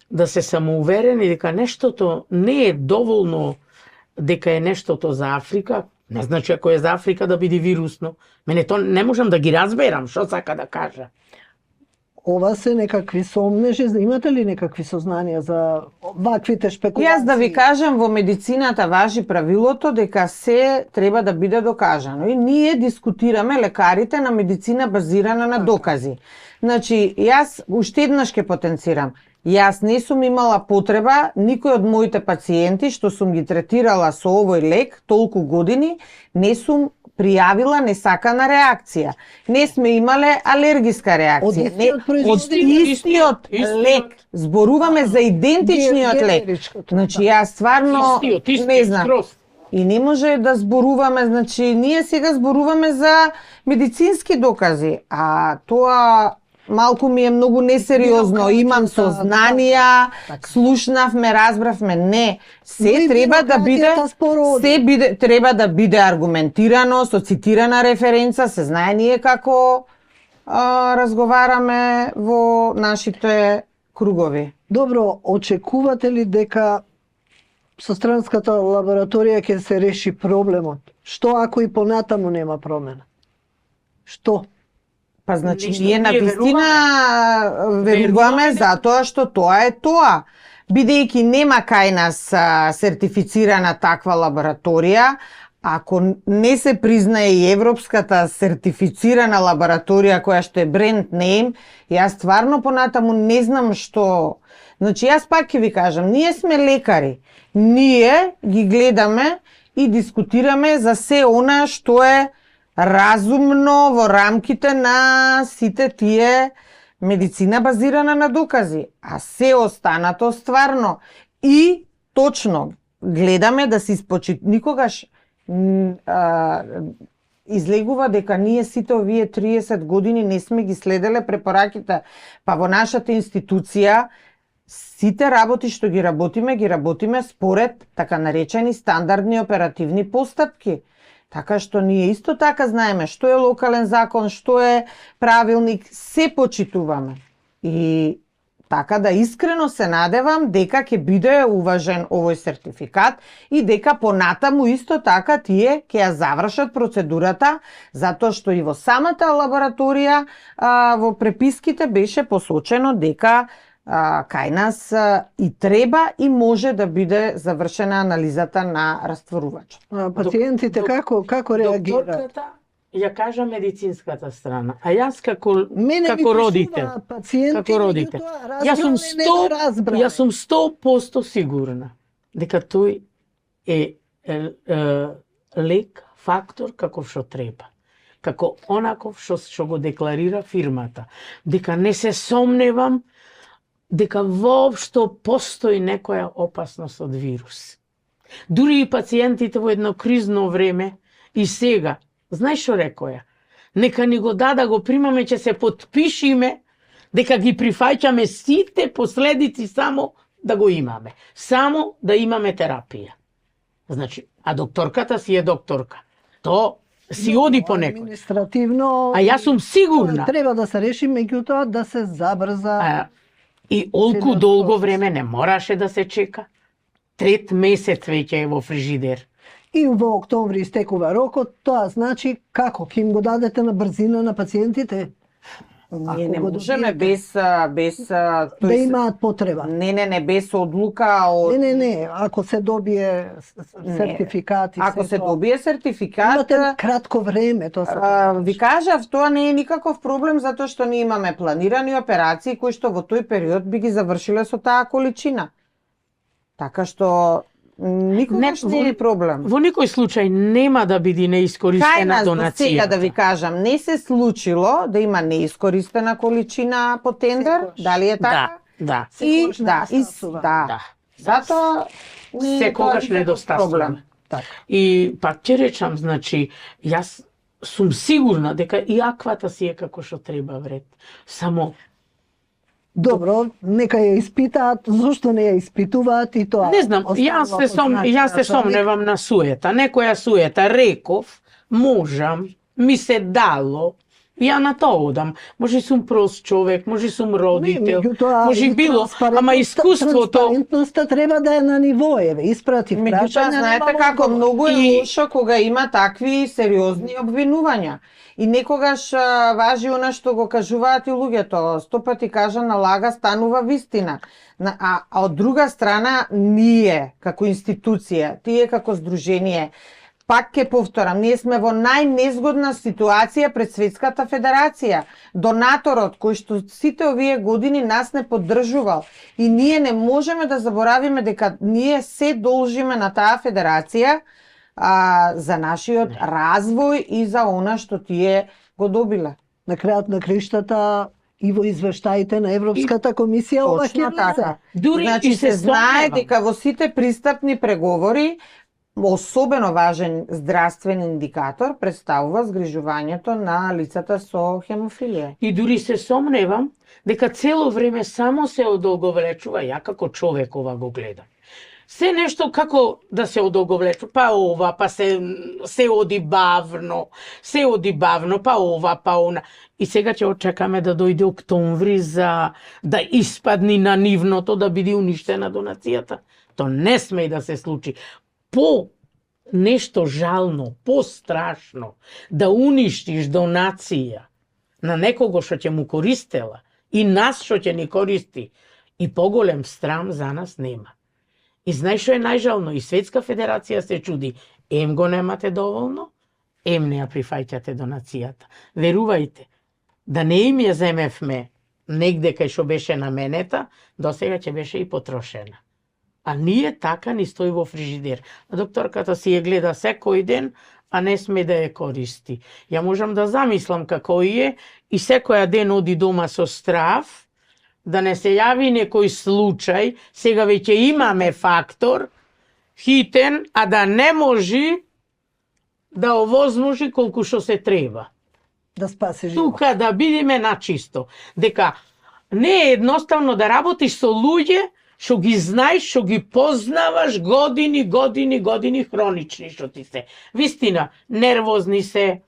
да се самоуверени дека нештото не е доволно, дека е нештото за Африка, не значи ако е за Африка да биде вирусно. Мене тоа не можам да ги разберам, што сака да кажа. ова се некакви сомнежи, имате ли некакви сознанија за ваквите шпекулации? Јас да ви кажам, во медицината важи правилото дека се треба да биде докажано. И ние дискутираме, лекарите, на медицина базирана на докази. Значи, јас уште еднаш ќе потенцирам. Јас не сум имала потреба, никој од моите пациенти што сум ги третирала со овој лек толку години, не сум пријавила несакана реакција. Не сме имале алергиска реакција. Од истиот лек. Зборуваме за идентичниот лек. Значи, јас стварно не знам. И не може да зборуваме, значи, ние сега зборуваме за медицински докази, а тоа малку ми е многу несериозно. Имам сознанија, слушнавме, разбравме. Не, се треба да биде треба да биде аргументирано, со цитирана референца, се знае ние како разговараме во нашите кругови. Добро, очекувате ли дека со странската лабораторија ќе се реши проблемот? Што ако и понатаму нема промена? Што? Па значи ние на вистина веруваме затоа што тоа е тоа. Бидејќи нема кај нас сертифицирана таква лабораторија, ако не се признае и европската сертифицирана лабораторија која што е бренд нейм, јас стварно понатаму не знам што. Значи јас пак ќе ви кажам, ние сме лекари. Ние ги гледаме и дискутираме за се она што е разумно во рамките на сите тие медицина базирана на докази. А се останато стварно и точно гледаме да се испочит. Никогаш излегува дека ние сите овие 30 години не сме ги следеле препораките. Па во нашата институција сите работи што ги работиме според така наречени стандардни оперативни постапки. Така што ние исто така знаеме што е локален закон, што е правилник, се почитуваме. И така да искрено се надевам дека ќе биде уважен овој сертификат и дека понатаму исто така тие ќе ја завршат процедурата, затоа што и во самата лабораторија во преписките беше посочено дека кај нас и треба и може да биде завршена анализата на растворувачот. Пациентите како реагираат? Докторката ја кажа медицинската страна, а јас како родител, јас сум 100% сигурна дека тој е лек, фактор каков што треба. Како онаков што го декларира фирмата. Дека не се сомневам дека воопшто постои некоја опасност од вирус. Дури и пациентите во едно кризно време и сега, знаеш што рекоја? Нека ни го дада, го примаме, ќе се потпишиме, дека ги прифаќаме сите последици само да го имаме. Само да имаме терапија. Значи, а докторката си е докторка. То си оди по некој. Административно... А јас сум сигурна. Треба да се реши, меѓутоа да се забрза... И олку долго време не мораше да се чека. 3 месец веќе е во фрижидер. И во октомври истекува рокот, тоа значи како ќе им го дадете на брзина на пациентите? Ние не можеме без да имаат потреба. Не, без одлука од Не, ако се добие сертификат и ако се добие сертификат, имате кратко време, тоа ви кажав, тоа не е никаков проблем затоа што ние имаме планирани операции кои што во тој период би ги завршиле со таа количина. Така што никогаш не е проблем. Во никој случај нема да биде неискористена донацијата. Сега да ви кажам, не се случило да има неискористена количина по тендер, дали е така? Да. Да. Затоа секогаш недостатуваме. И пак ќе речам, значи, јас сум сигурна дека и аквата си е како што треба вред. Само добро, нека ја испитаат, зошто не ја испитуваат и тоа. Не знам, јас се сомневам на суета. Некоја суета, реков, можам, ми се дало, Ја на тоа одам. Може сум прост човек, може сум родител, Меѓутоа, може било, ама искуството... Транспарентноста треба да е на ниво, еве, испрати Меѓутоа, прашање, знаете нема како одговор. многу е И- лошо кога има такви сериозни обвинувања. И некогаш важи она што го кажуваат и луѓето, 100 пати кажана лага станува вистина. А од друга страна, ние како институција, тие како здружение, пак ќе повторам, ние сме во најнезгодна ситуација пред Светската федерација. Донаторот кој што сите овие години нас не поддржувал и ние не можеме да заборавиме дека ние се должиме на таа федерација за нашиот развој и за она што тие го добиле. На крајот на криштата и во извештаите на Европската комисија ова ќе Точно така. влезе. Дури Значи и се знае сомневам. дека во сите пристапни преговори особено важен здравствен индикатор представува згрижувањето на лицата со хемофилија. И дури се сомневам дека цело време само се одолговлечува, ја како човек ова го гледам. Се нешто како да се одолговлечува, па ова, па се оди бавно, па ова, па она. И сега ќе очекаме да дојде октомври за да испадни на нивното, да биде уништена донацијата. То не сме да се случи. По нешто жално, по-страшно, да уништиш донација на некого што ќе му користела и нас што ќе ни користи, и поголем срам за нас нема. И знаеш што е најжално? И Светска федерација се чуди, ем го немате доволно, ем не ја прифаќате донацијата. Верувајте, да не им ја земевме негде кај што беше наменета, досега ќе беше и потрошена. А ние така ни стои во фрижидер. А докторката си ја гледа секој ден, а не сме да ја користи. Ја можам да замислам како е и секоја ден оди дома со страв, да не се јави некој случај, сега веќе имаме фактор, хитен, а да не може да овозможи колку што се треба. Да спаси живот. Тука да бидеме на чисто. Дека не е едноставно да работиш со луѓе што ги знаеш, што ги познаваш години хронични што ти се. Вистина, нервозни се,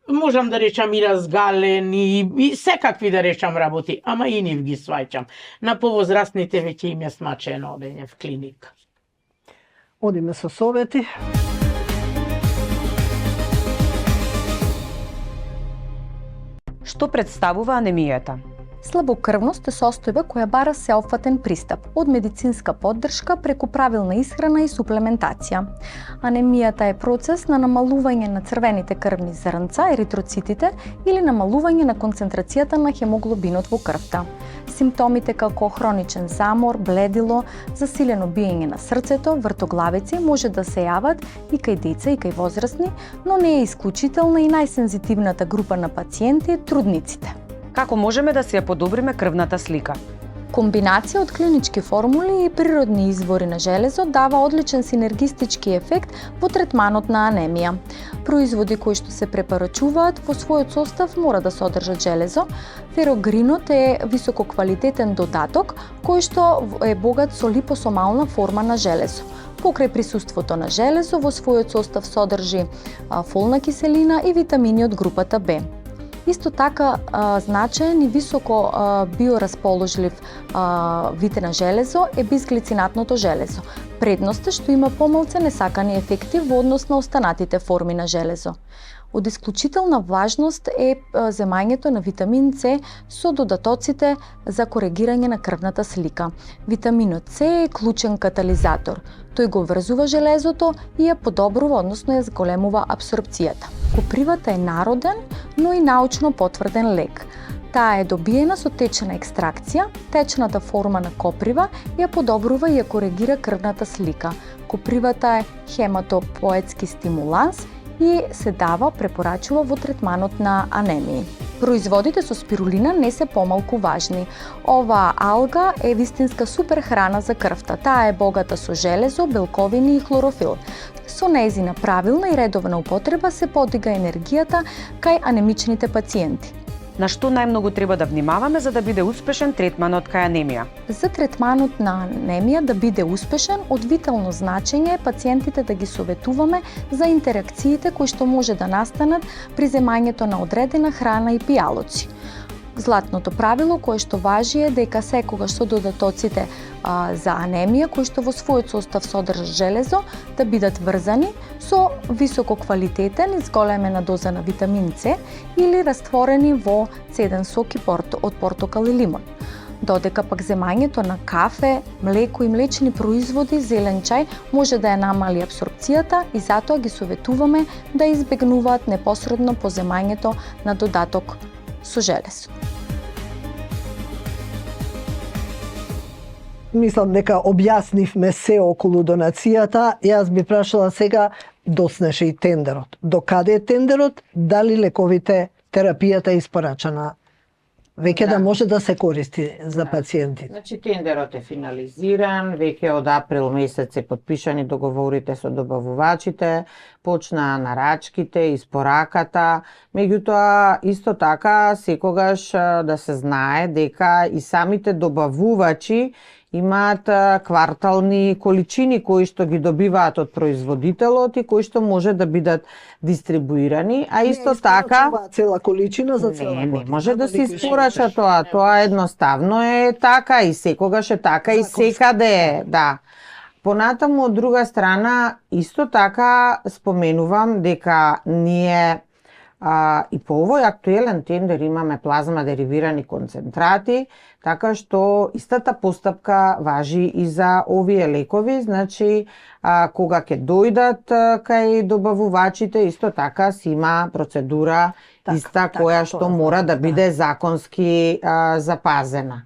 можам да речам и разгалени, и секакви да речам работи, ама и нив ги сваќам. На повозрастните веќе им е смачено одење в клиника. Одиме со совети. Што представува анемијата? Слабокрвност е состојба која бара сеопфатен пристап од медицинска поддршка преку правилна исхрана и суплементација. Анемијата е процес на намалување на црвените крвни зрнца, еритроцитите, или намалување на концентрацијата на хемоглобинот во крвта. Симптомите како хроничен замор, бледило, засилено биење на срцето, вртоглавици може да се јават и кај деца и кај возрастни, но не е исклучителна и најсензитивната група на пациенти – трудниците. Како можеме да си ја подобриме крвната слика? Комбинација од клинички формули и природни извори на железо дава одличен синергистички ефект во третманот на анемија. Производи кои што се препорачуваат во својот состав мора да содржат железо. Ферогринот е висококвалитетен додаток кој што е богат со липосомална форма на железо. Покрај присуството на железо во својот состав содржи фолна киселина и витамини од групата Б. Исто така значаен и високо биоразположлив вид на железо е бисглицинатното железо. Предност е што има помалку несакани ефекти во однос на останатите форми на железо. Од исклучителна важност е земањето на витамин С со додатоците за коригирање на крвната слика. Витаминот С е клучен катализатор. Тој го врзува железото и ја подобрува, односно ја зголемува абсорбцијата. Копривата е народен, но и научно потврден лек. Таа е добиена со течна екстракција. Течната форма на коприва ја подобрува и ја коригира крвната слика. Копривата е хематопоетски стимуланс и се дава, препорачува во третманот на анемии. Производите со спирулина не се помалку важни. Оваа алга е вистинска супер храна за крвта. Таа е богата со железо, белковини и хлорофил. Со нејзина правилна и редовна употреба се подига енергијата кај анемичните пациенти. На што најмногу треба да внимаваме за да биде успешен третманот кај анемија? За третманот на анемија да биде успешен, од витално значење е пациентите да ги советуваме за интеракциите кои што може да настанат при земањето на одредена храна и пијалоци. Златното правило кое што важи е дека секогаш со додатоците за анемија кои што во својот состав содржат железо да бидат врзани со висококвалитетен и зголемена доза на витамин С или растворени во цеден сок од портокал и лимон. Додека пак земањето на кафе, млеко и млечни производи, зелен чај може да ја намали апсорпцијата и затоа ги советуваме да избегнуваат непосредно по земањето на додаток со железо. Мислам дека објаснивме се околу донацијата. Јас би прашала сега, доснеше и тендерот. До каде е тендерот? Дали лековите, терапијата е испорачана? Веќе да може да се користи за пациентите. Значи, тендерот е финализиран, веќе од април месец се подпишани договорите со добавувачите, почнаа нарачките, испораката, меѓутоа исто така секогаш да се знае дека и самите добавувачи имаат квартални количини кои што ги добиваат од производителот и кои што може да бидат дистрибуирани, а исто така цела количина за цела година. Не може да се испорача тоа, тоа едноставно е така и секогаш е така и секаде е, да. Понатаму од друга страна исто така споменувам дека ние и по овој актуелен тендер имаме плазма деривирани концентрати, така што истата постапка важи и за овие лекови, значи кога ќе дојдат кај добавувачите, исто така си има процедура иста која што мора да биде законски запазена.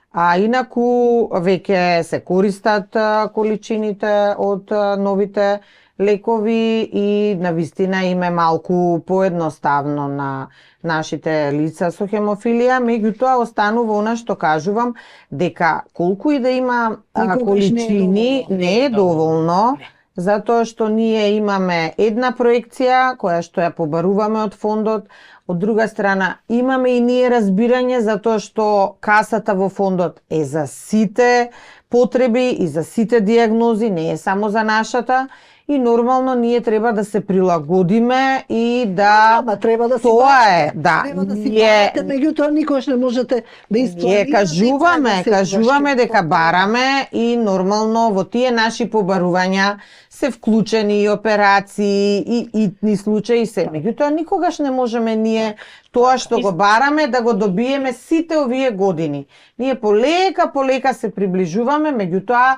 А инаку веќе се користат количините од новите лекови и навистина им е малку поедноставно на нашите лица со хемофилија, меѓутоа останува она што кажувам дека колку и да има количини не е доволно, затоа што ние имаме една проекција која што ја побаруваме од фондот, од друга страна имаме и ние разбирање затоа што касата во фондот е за сите потреби и за сите дијагнози, не е само за нашата. И нормално ние треба да се прилагодиме и да треба да тоа е, да. Треба да си барате, меѓутоа никош не можете да испланирате. Ние кажуваме дека бараме и нормално во тие наши побарувања се вклучени и операции и случаи се. Меѓутоа никогаш не можеме ние тоа што го бараме да го добиеме сите овие години. Ние полека се приближуваме, меѓутоа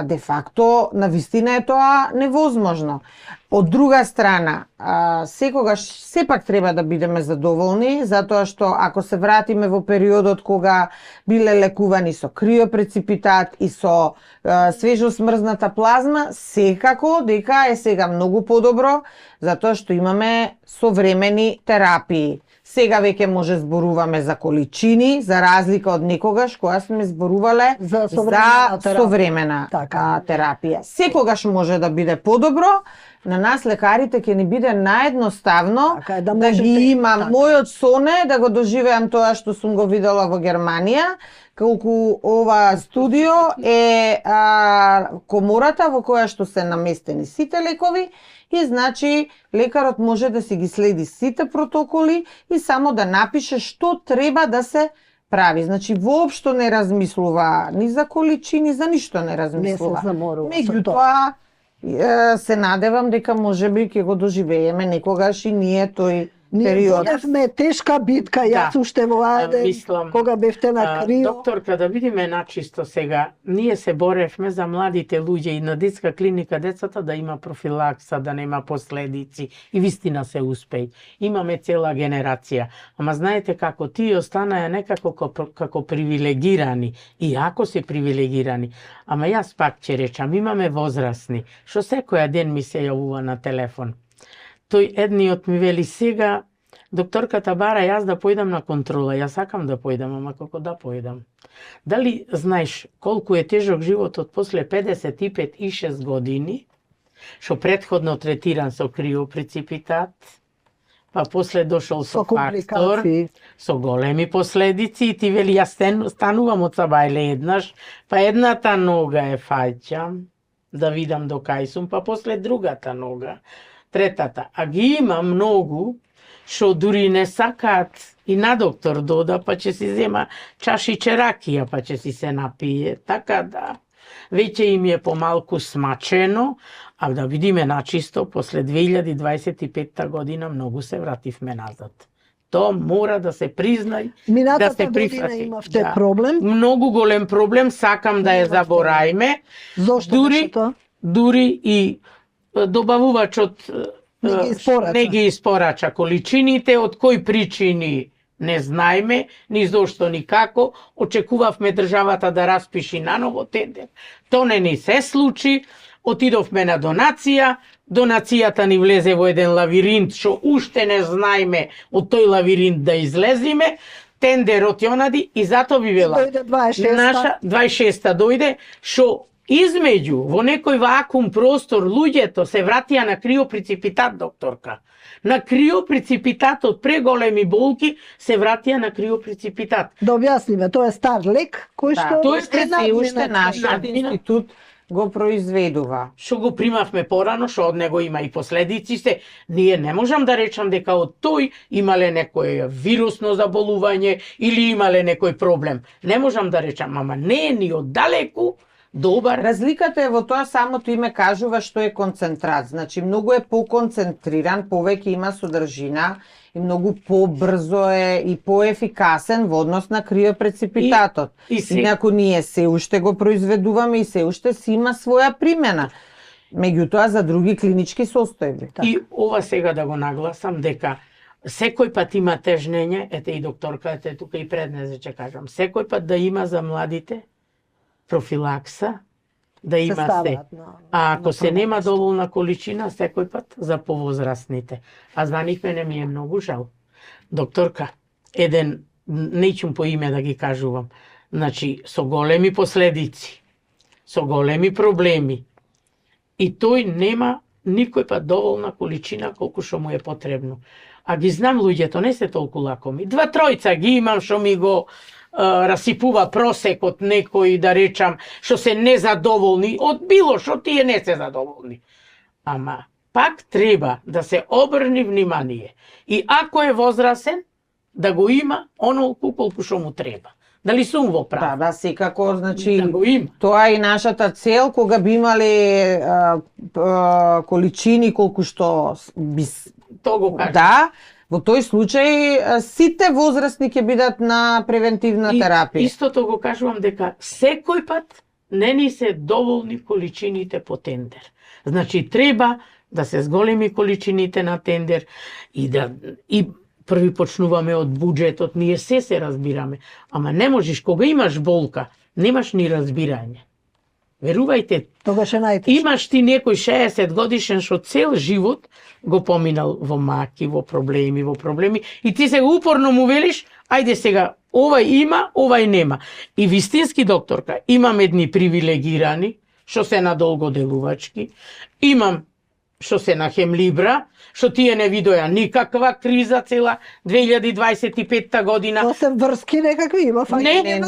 де факто навистина е тоа невозможно. Од друга страна, секогаш сепак треба да бидеме задоволни, затоа што ако се вратиме во периодот кога биле лекувани со криопреципитат и со свежо смрзната плазма, секако дека е сега многу подобро, затоа што имаме современи терапии. Сега веќе може зборуваме за количини, за разлика од некогаш која сме зборувале за современа терапија. Секогаш може да биде подобро. На нас лекарите ќе ни биде наедноставно да ги имам мојот соне, да го доживеам тоа што сум го видела во Германија, колку ова студио е комората во која што се наместени сите лекови и значи лекарот може да си ги следи сите протоколи и само да напише што треба да се прави. Значи воопшто не размислува ни за количини, за ништо не размислува. Меѓутоа се надевам дека можеби ќе го доживееме некогаш и ние тој период. Ние тешка битка, јас уште во Аден, кога бевте на Крио. Докторка, да видиме начисто сега. Ние се боревме за младите луѓе и на детска клиника децата да има профилакса, да нема последици. И вистина се успеи. Имаме цела генерација. Ама знаете како тие останаа некако како привилегирани. И ако се привилегирани. Ама јас пак ќе речам, имаме возрастни, што секоја ден ми се јавува на телефон. Тој едниот ми вели сега, докторката бара јас да појдам на контрола. Јас сакам да појдам, ама како да појдам? Дали знаеш колку е тежок животот после 55 и 6 години, што претходно третиран со криопреципитат, па после дошол со Со фактор, компликации. со големи последици и ти вели јас станувам од Сабајле еднаш, па едната нога е фаќам, да видам до кај сум, па после другата нога, третата. А ги има многу што дури не сакаат и на доктор дода, па ќе си зема чашиче ракија, па ќе си се напие. Така да, веќе им е помалку смачено, а да видиме начисто, после 2025 година многу се вративме назад. Тоа мора да се признај, да Минатата се година прифати. имавте проблем. Многу голем проблем, сакам да ја Имавте. заборајме. Зошто Дури- беше тоа? Дури и добавувачот Не ги испорача. не ги испорача количините, од кои причини не знаеме, ни зошто ни како. Очекувавме државата да распиши наново тендер. То не ни се случи. Отидовме на донација. Донацијата ни влезе во еден лавиринт, што уште не знаеме од тој лавиринт да излезиме. Тендерот ја онади и затоа ви вела. Дојде 26-та. Наша 26-та дојде, што измеѓу во некој вакуум простор луѓето се вратија на криопреципитат, докторка. На криопреципитатот преголеми болки се вратија на криопреципитат. Да објасниме, тоа е стар лек кој што тој е надминат уште нашиот надминат. институт го произведува. Што го примавме порано, што од него има и последици се, ние не можам да речам дека од тој имале некој вирусно заболување или имале некој проблем. Не можам да речам, ама не е ни оддалеку добар. Разликата е во тоа самото име кажува што е концентрат. Значи многу е поконцентриран, повеќе има содржина и многу побрзо е и поефикасен во однос на криопреципитатот. И се- Инаку ние се уште го произведуваме и се уште си има своја примена. Меѓутоа за други клинички состојби. И ова сега да го нагласам дека секој пат има тежнење, ете и докторка, ете тука и пред незе ќе кажам, секој пат да има за младите профилакса, да се има се. ставаат на А ако на се прво нема место. доволна количина, секој пат за повозрастните. А знаникме, не ми е многу жал. Докторка, еден, неќум по име да ги кажувам, значи, со големи последици, со големи проблеми, и тој нема никој пат доволна количина колку што му е потребно. А ги знам луѓето, не се толку лакоми. 2-3 ги имам што ми го расипува просекот некој, да речам, што се незадоволни, од било што тие не се задоволни. Ама пак треба да се обрни внимание. И ако е возрасен, да го има онолку колку што му треба. Дали сум во прав? Да, секако, значи Да го има. тоа е и нашата цел кога би имале количини колку што би Тоа го кажа. да, во тој случај сите возрастни ќе бидат на превентивна терапија. Истото го кажувам дека секој пат не ни се доволни количините по тендер. Значи треба да се зголеми количините на тендер и први почнуваме од буџетот, ние се разбираме, ама не можеш кога имаш болка, немаш ни разбирање. Верувајте, Тогаш е најтешко. имаш ти некој 60 годишен што цел живот го поминал во маки, во проблеми и ти сега упорно му велиш, ајде сега, овај има, овај нема. И вистински докторка, имам едни привилегирани, што се на долгоделувачки, имам што се на Хемлибра, што тие не видоја никаква криза цела 2025 година. Тоа се врски некакви има фаќање Не,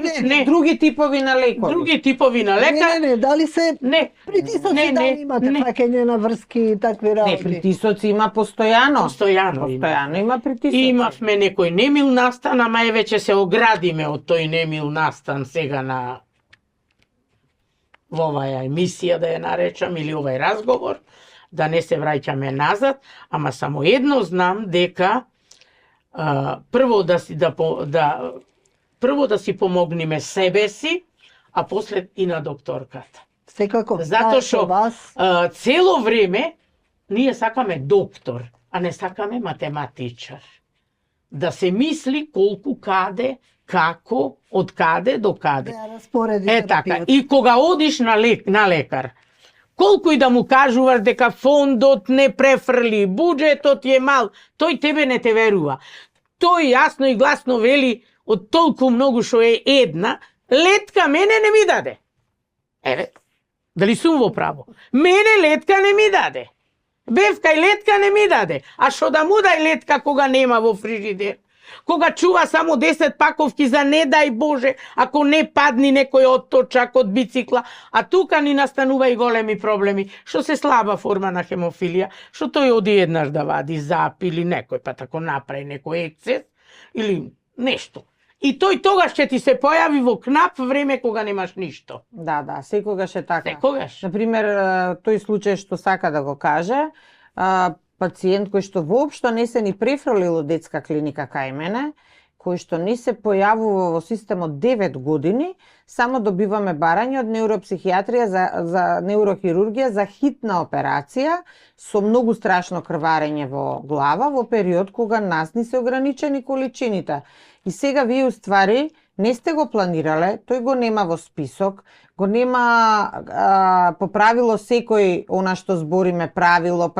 врски. не. Други типови на лекови. Други типови на лека, Не, дали се не. притисоци Не, дали не, имате не. фаќање на врски и такви Не, работи? притисоци има постојано. Постојано има. Постојано има притисоци. Имавме некој немил настан, ама веќе се оградиме од тој немил настан сега на во оваа емисија, да ја наречам, или овај разговор, да не се враќаме назад, ама само едно знам дека прво да си помогнеме себе си, а после и на докторката. Секако. Затоа знаеш, што вас цело време ние сакаме доктор, а не сакаме математичар. Да се мисли колку, каде, како, од каде до каде. да ја распореди Е така, терапијата. и кога одиш на лекар, колку и да му кажуваш дека фондот не префрли, буџетот е мал, тој тебе не те верува. Тој јасно и гласно вели од толку многу што е една, летка мене не ми даде. Еве, дали сум во право? Мене летка не ми даде. Бевка и летка не ми даде. А што да му дај летка кога нема во фрижидер? Кога чува само 10 паковки за не дај Боже, ако не падни некој отточак од бицикла, а тука ни настанува и големи проблеми, што се слаба форма на хемофилија, што тој оди еднаш да вади зап или некој па тако направи некој ексцес или нешто. И тој тогаш ќе ти се појави во кнап време кога немаш ништо. Да, секогаш е така. Секогаш. Например, тој случај што сака да го каже, пациент кој што воопшто не се ни префрлил од детска клиника кај мене, кој што не се појавува во системот 9 години, само добиваме барање од неуропсихијатрија за неурохирургија за хитна операција со многу страшно крварење во глава во период кога нас ни се ограничени количините. И сега вие уствари не сте го планирале, тој го нема во список, го нема по правило секој она што збориме правило,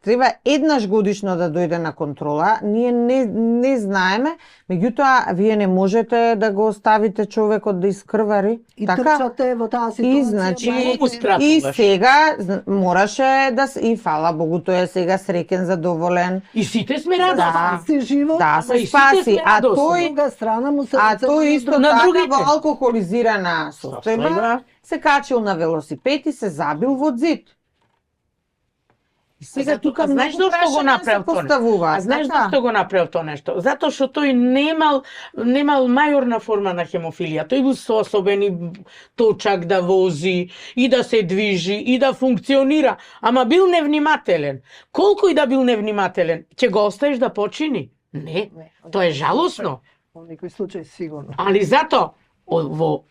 треба еднаш годишно да дојде на контрола. Ние не знаеме, меѓутоа вие не можете да го оставите човекот да искрвари. И така? трчате во таа ситуација. И значи да и сега мораше да и фала Богу тој е сега среќен, задоволен. И сите сме радосни. Си живот, Да, се и сите спаси, сме а радосни. тој друга страна му се тој исто на така другите. во алкохолизирана состојба се качил на велосипед и се забил во зид. И сега тука знаеш многу зашто го прашања направил се тоа? поставува. А знаеш Така? зашто го направил тоа нешто? Затоа што тој немал мајорна форма на хемофилија. Тој бил способен и точак да вози, и да се движи, и да функционира, ама бил невнимателен. Колку и да бил невнимателен, ќе го оставиш да почини? Не, тоа е жалосно. Во некој случај сигурно. Али затоа во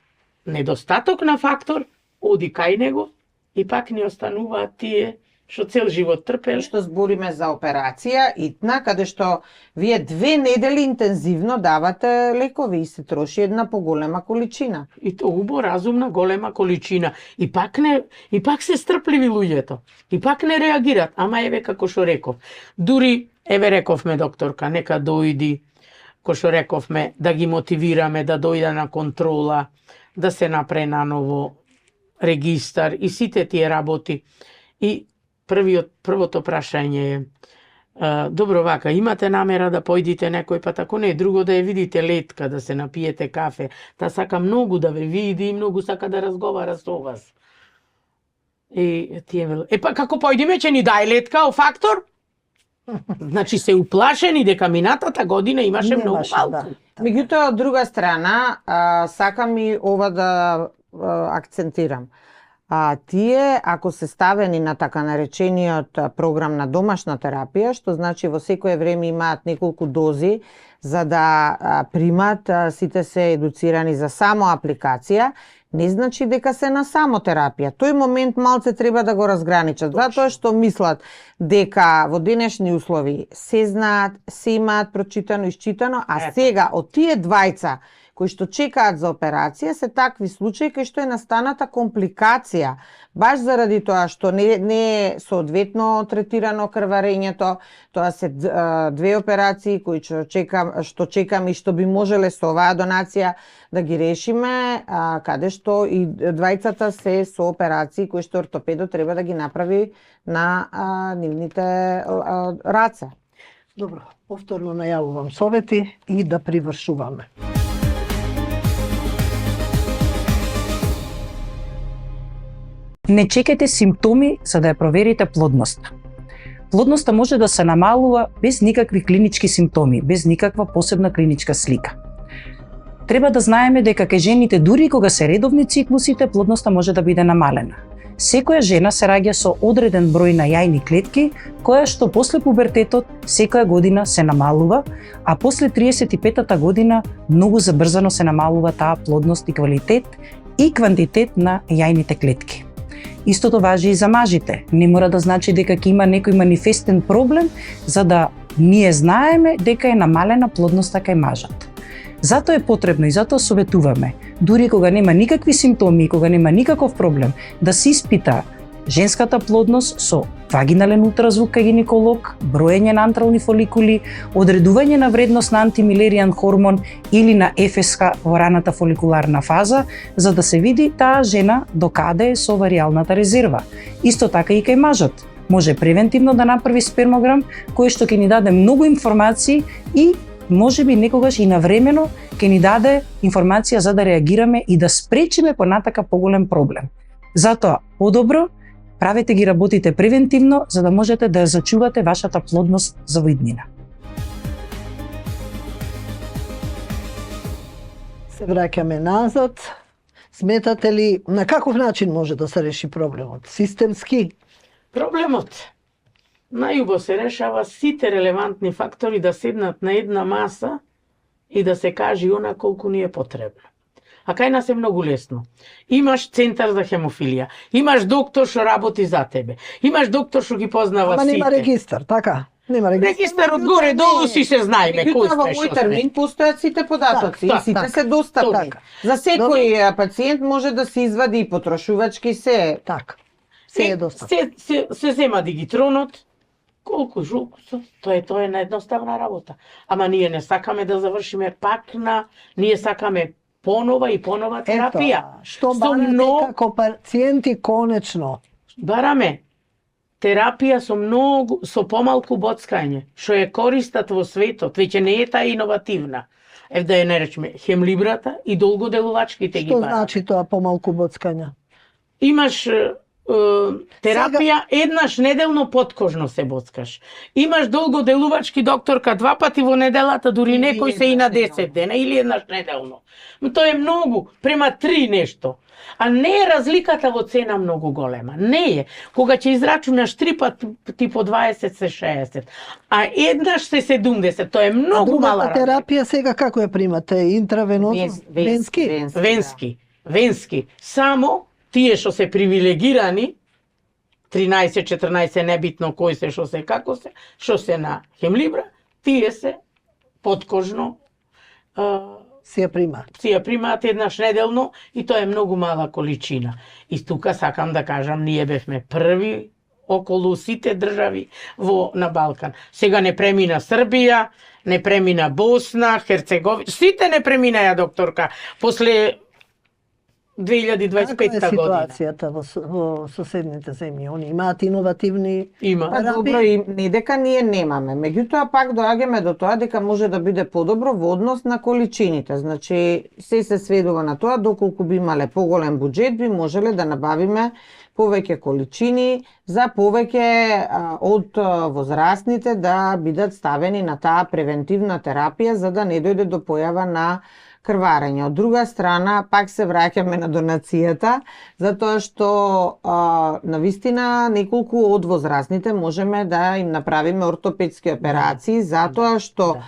недостаток на фактор оди кај него и пак ни остануваат тие што цел живот трпеле. Што збориме за операција итна, каде што вие 2 недели интензивно давате лекови и се троши една поголема количина. И тоа убо разумна голема количина. И пак се стрпливи луѓето. И пак не реагираат. Ама еве како што реков. Дури еве рековме докторка, нека дојди, кој што рековме, да ги мотивираме да дојде на контрола, да се направи наново регистар и сите тие работи. И првото прашање е, добро вака, имате намера да појдите некој пат, ако не, друго да ја видите летка, да се напиете кафе, та сака многу да ве види и многу сака да разговара со вас. И тие па како појдиме, ќе ни дај летка о фактор? Значи се уплашени дека минатата година имаше многу малку. Меѓутоа, од друга страна, сакам и ова да акцентирам. Тие, ако се ставени на така наречениот програм на домашна терапија, што значи во секое време имаат неколку дози за да примат, сите се едуцирани за само апликација, не значи дека се на само терапија. Тој момент малце треба да го разграничат, затоа што мислат дека во денешни услови се знаат, се имаат прочитано, isчитано, а сега од тие двајца кои што чекаат за операција се такви случаи кај што е настаната компликација, баш заради тоа што не е соодветно третирано крварењето, тоа се 2 операции кои што чекам и што би можеле со оваа донација да ги решиме, каде што и двајцата се со операции кои што ортопедот треба да ги направи на нивните раце. Добро, повторно најавувам совети и да привршуваме. Не чекајте симптоми за да ја проверите плодноста. Плодноста може да се намалува без никакви клинички симптоми, без никаква посебна клиничка слика. Треба да знаеме дека кај жените дури кога се редовни циклусите, плодноста може да биде намалена. Секоја жена се раѓа со одреден број на јајни клетки, која што после пубертетот секоја година се намалува, а после 35-та година многу забрзано се намалува таа плодност и квалитет и квантитет на јајните клетки. Истото важи и за мажите. Не мора да значи дека ќе има некој манифестен проблем, за да ние знаеме дека е намалена плодноста кај мажот. Затоа е потребно и затоа советуваме, дури кога нема никакви симптоми и кога нема никаков проблем, да се испита женската плодност со вагинален ултразвук кај гинеколог, броење на антрални фоликули, одредување на вредност на антимилеријан хормон или на ФСХ во раната фоликуларна фаза, за да се види таа жена докаде е со оваријалната резерва. Исто така и кај мажот. може превентивно да направи спермограм, кој што ќе ни даде многу информации и можеби некогаш и навремено ќе ни даде информација за да реагираме и да спречиме понатака поголем проблем. Затоа, подобро, правете ги работите превентивно, за да можете да ја зачувате вашата плодност за во иднина. Се враќаме назад. Сметате ли на каков начин може да се реши проблемот? Системски? Проблемот најубо се решава сите релевантни фактори да седнат на една маса и да се каже она колку ни е потребно. А кај нас е многу лесно. Имаш центар за хемофилија, имаш доктор што работи за тебе, имаш доктор што ги познава Ама сите. нема регистар, така? Нема регистар. Регистарот горе долу си се знаеме кој Меѓутоа, во сте, мој што термин постојат сите податоци Так, и сите так, се достапни. така. За секој пациент може да се извади и потрошувачки се. Така. Се е достапно. се зема дигитронот, колку жулкусов, тоа е на едноставна работа. Ама ние не сакаме да завршиме пак ние сакаме понова и понова терапија. Ето, што барате како пациенти конечно? Бараме терапија со помалку боцкање, што е користат во светот, веќе не е таа иновативна. Да ја наречеме хемлибрата и долгоделувачките ги Што бараме. значи тоа помалку боцкања? Имаш терапија еднаш неделно подкожно се боцкаш. Имаш долгоделувачки докторка 2 пати во неделата, дури некој се и на 10 дена или еднаш неделно. Тоа е многу, према 3 нешто. А не е разликата во цена многу голема. Не е. Кога ќе израчунаш 3 пати по 20 се 60, а еднаш се 70, тоа е многу мала разлика. Терапија сега како ја примате? Интравенозно? Венски? Венски. Само тие што се привилегирани, 13-14 небитно кој се, што се, како се, што се на хемлибра, тие се подкожно си ја примаат еднаш неделно и тоа е многу мала количина. И тука сакам да кажам, ние бевме први околу сите држави на Балкан. Сега не премина Србија, не премина Босна, Херцеговина, сите не преминаја, докторка, после 2025 година. Каква е ситуацијата во соседните земји? Они имаат иновативни терапии? Добро, и не дека ние немаме. Меѓутоа пак доаѓаме до тоа дека може да биде подобро во однос на количините. Значи, се сведува на тоа доколку би имале поголем буџет, би можеле да набавиме повеќе количини за повеќе од возрастните да бидат ставени на таа превентивна терапија за да не дојде до појава на крварење. Од друга страна, пак се враќаме на донацијата, затоа што навистина неколку од возрастните можеме да им направиме ортопедски операции, затоа што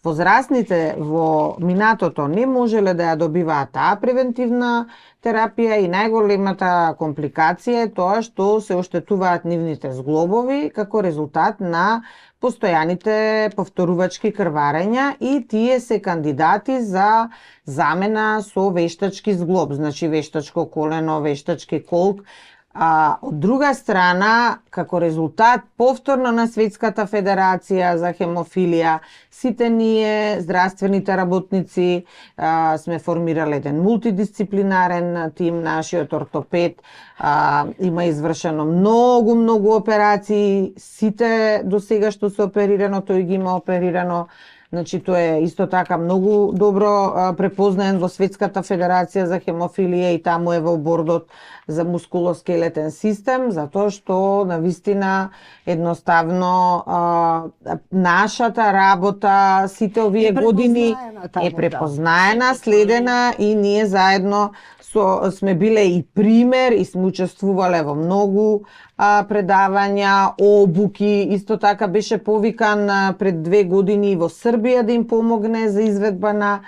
возрастните во минатото не можеле да ја добиваат таа превентивна терапија и најголемата компликација е тоа што се оштетуваат нивните зглобови како резултат на постојаните повторувачки крварења и тие се кандидати за замена со вештачки зглоб, значи вештачко колено, вештачки колк. Од друга страна, како резултат повторно на Светската федерација за хемофилија, сите ние, здравствените работници, сме формирале еден мултидисциплинарен тим, нашиот ортопед има извршено многу операции, сите до сега што се оперирано, тој ги има оперирано. Значи, тоа е исто така многу добро препознаен во Светската федерација за хемофилија и таму е во бордот за мускулоскелетен систем, затоа што навистина едноставно нашата работа сите овие години е препознаена, следена и ние заедно сме биле и пример и сме учествувале во многу предавања, обуки, исто така беше повикан пред 2 години во Србија да им помогне за изведба на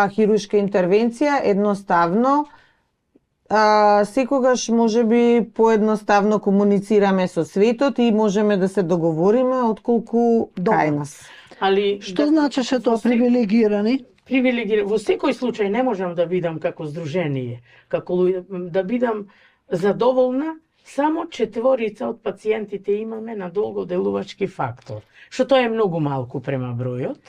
хируршка интервенција. Едноставно, секогаш можеби поедноставно комуницираме со светот и можеме да се договориме отколку кај нас. Али што значеше тоа привилегирани? Во секој случај не можам да бидам како здружение, да бидам задоволна Само 4 од пациентите имаме на долгоделувачки фактор, што тоа е многу малку према бројот.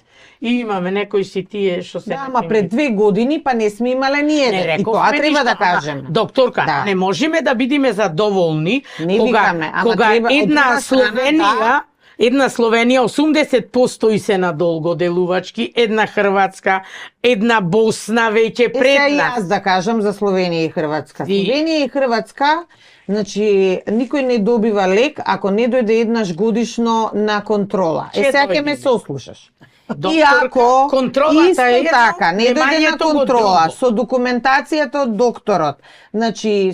И имаме некои си тие што се... Да, ама пред 2 години па не сме имале ни еден. И тоа треба да кажеме. Докторка, Да. не можеме да бидеме задоволни Не викаме, ама кога треба од една друга страна, Словенија, една Словенија 80% и се на долгоделувачки, една Хрватска, една Босна веќе пред Сега и нас. јас да кажам за Словенија и Хрватска. И- Словенија и Хрватска, значи никој не добива лек ако не дојде еднаш годишно на контрола. Ќе Сега ќе дојде. ме сослушаш. И Докторка, ако контролата исто е едно, така, не дојде на вниманието го контрола, друго. со документацијата од докторот, значи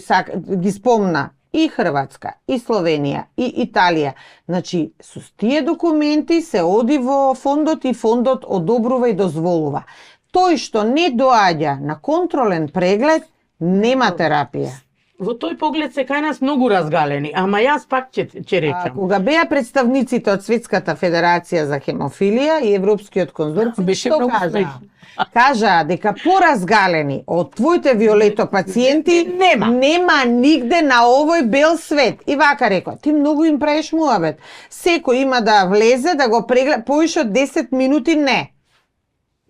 ги спомна и Хрватска, и Словенија, и Италија. Значи, со тие документи се оди во фондот и фондот одобрува и дозволува. Тој што не доаѓа на контролен преглед, нема терапија. Во тој поглед се кај нас многу разгалени, ама јас пак ќе речам. Кога беа представниците од Светската федерација за хемофилија и Европскиот конзорциум, Беше што многу кажаа? смешно. Кажаа дека поразгалени од твоите Виолето пациенти нема нигде на овој бел свет. И вака рекоа, ти многу им правиш муабет. Секој има да влезе, да го прегледа, поише од 10 минути не.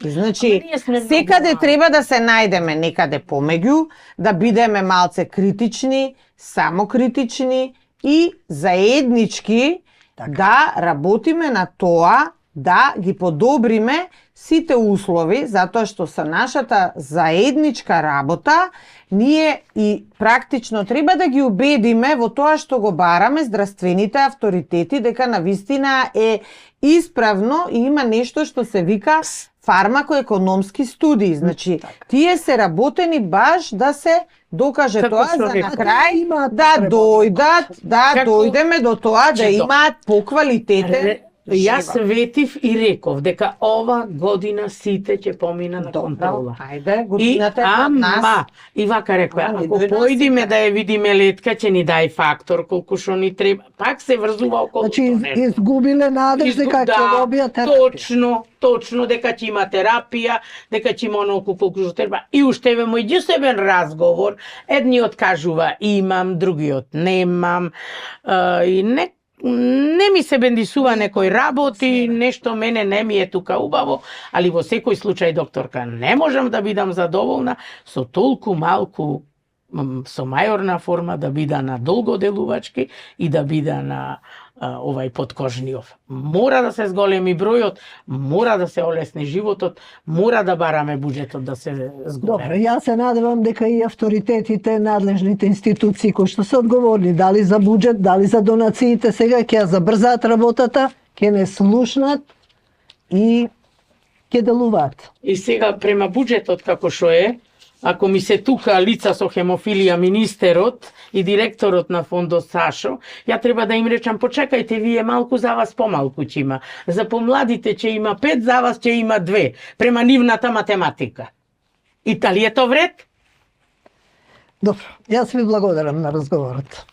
И значи, Ама ние сме многу секаде малку. треба да се најдеме некаде помеѓу, да бидеме малце критични, самокритични и заеднички да работиме на тоа да ги подобриме сите услови, затоа што со нашата заедничка работа ние и практично треба да ги убедиме во тоа што го бараме здравствените авторитети дека навистина е исправно и има нешто што се вика фармакоекономски студии. Значи, тие се работени баш да се докаже Како тоа што за на реков. крај Имаат да потреба. дојдат, да Како- дојдеме до тоа да Чето. имаат поквалитетен Јас живот. ветив и реков дека ова година сите ќе помина на контрола. Ајде, И годината е пред нас. ама, и вака рекоа, Ама, ако дојде појдиме сите. да ја видиме летка, ќе ни дај фактор колку што ни треба. Пак се врзува околу Значи, тоа нешто. изгубиле надеж дека ќе добијат терапија. Точно, дека ќе има терапија, дека ќе има онолку колку што треба. И уште еве меѓусебен разговор, едниот кажува имам, другиот немам, и не ми се бендисува некој работи, нешто мене не ми е тука убаво, али во секој случај, докторка, не можам да бидам задоволна со толку малку, со мајорна форма да бида на долгоделувачки и да бида на овај подкожниов. Мора да се зголеми бројот, мора да се олесни животот, мора да бараме буџетот да се Добре, зголеми. јас се надевам дека и авторитетите, надлежните институции кои што се одговорни, дали за буџет, дали за донациите, сега ќе ја забрзаат работата, ќе не слушнат и ќе делуваат. И сега према буџетот како што е, ако ми се тука лица со хемофилија, министерот и директорот на фондот Сашо, ја треба да им речам, почекајте, вие малку за вас помалку ќе има. За помладите ќе има 5, за вас ќе има 2, према нивната математика. И дали е тоа вред? Добро, јас ви благодарам на разговорот.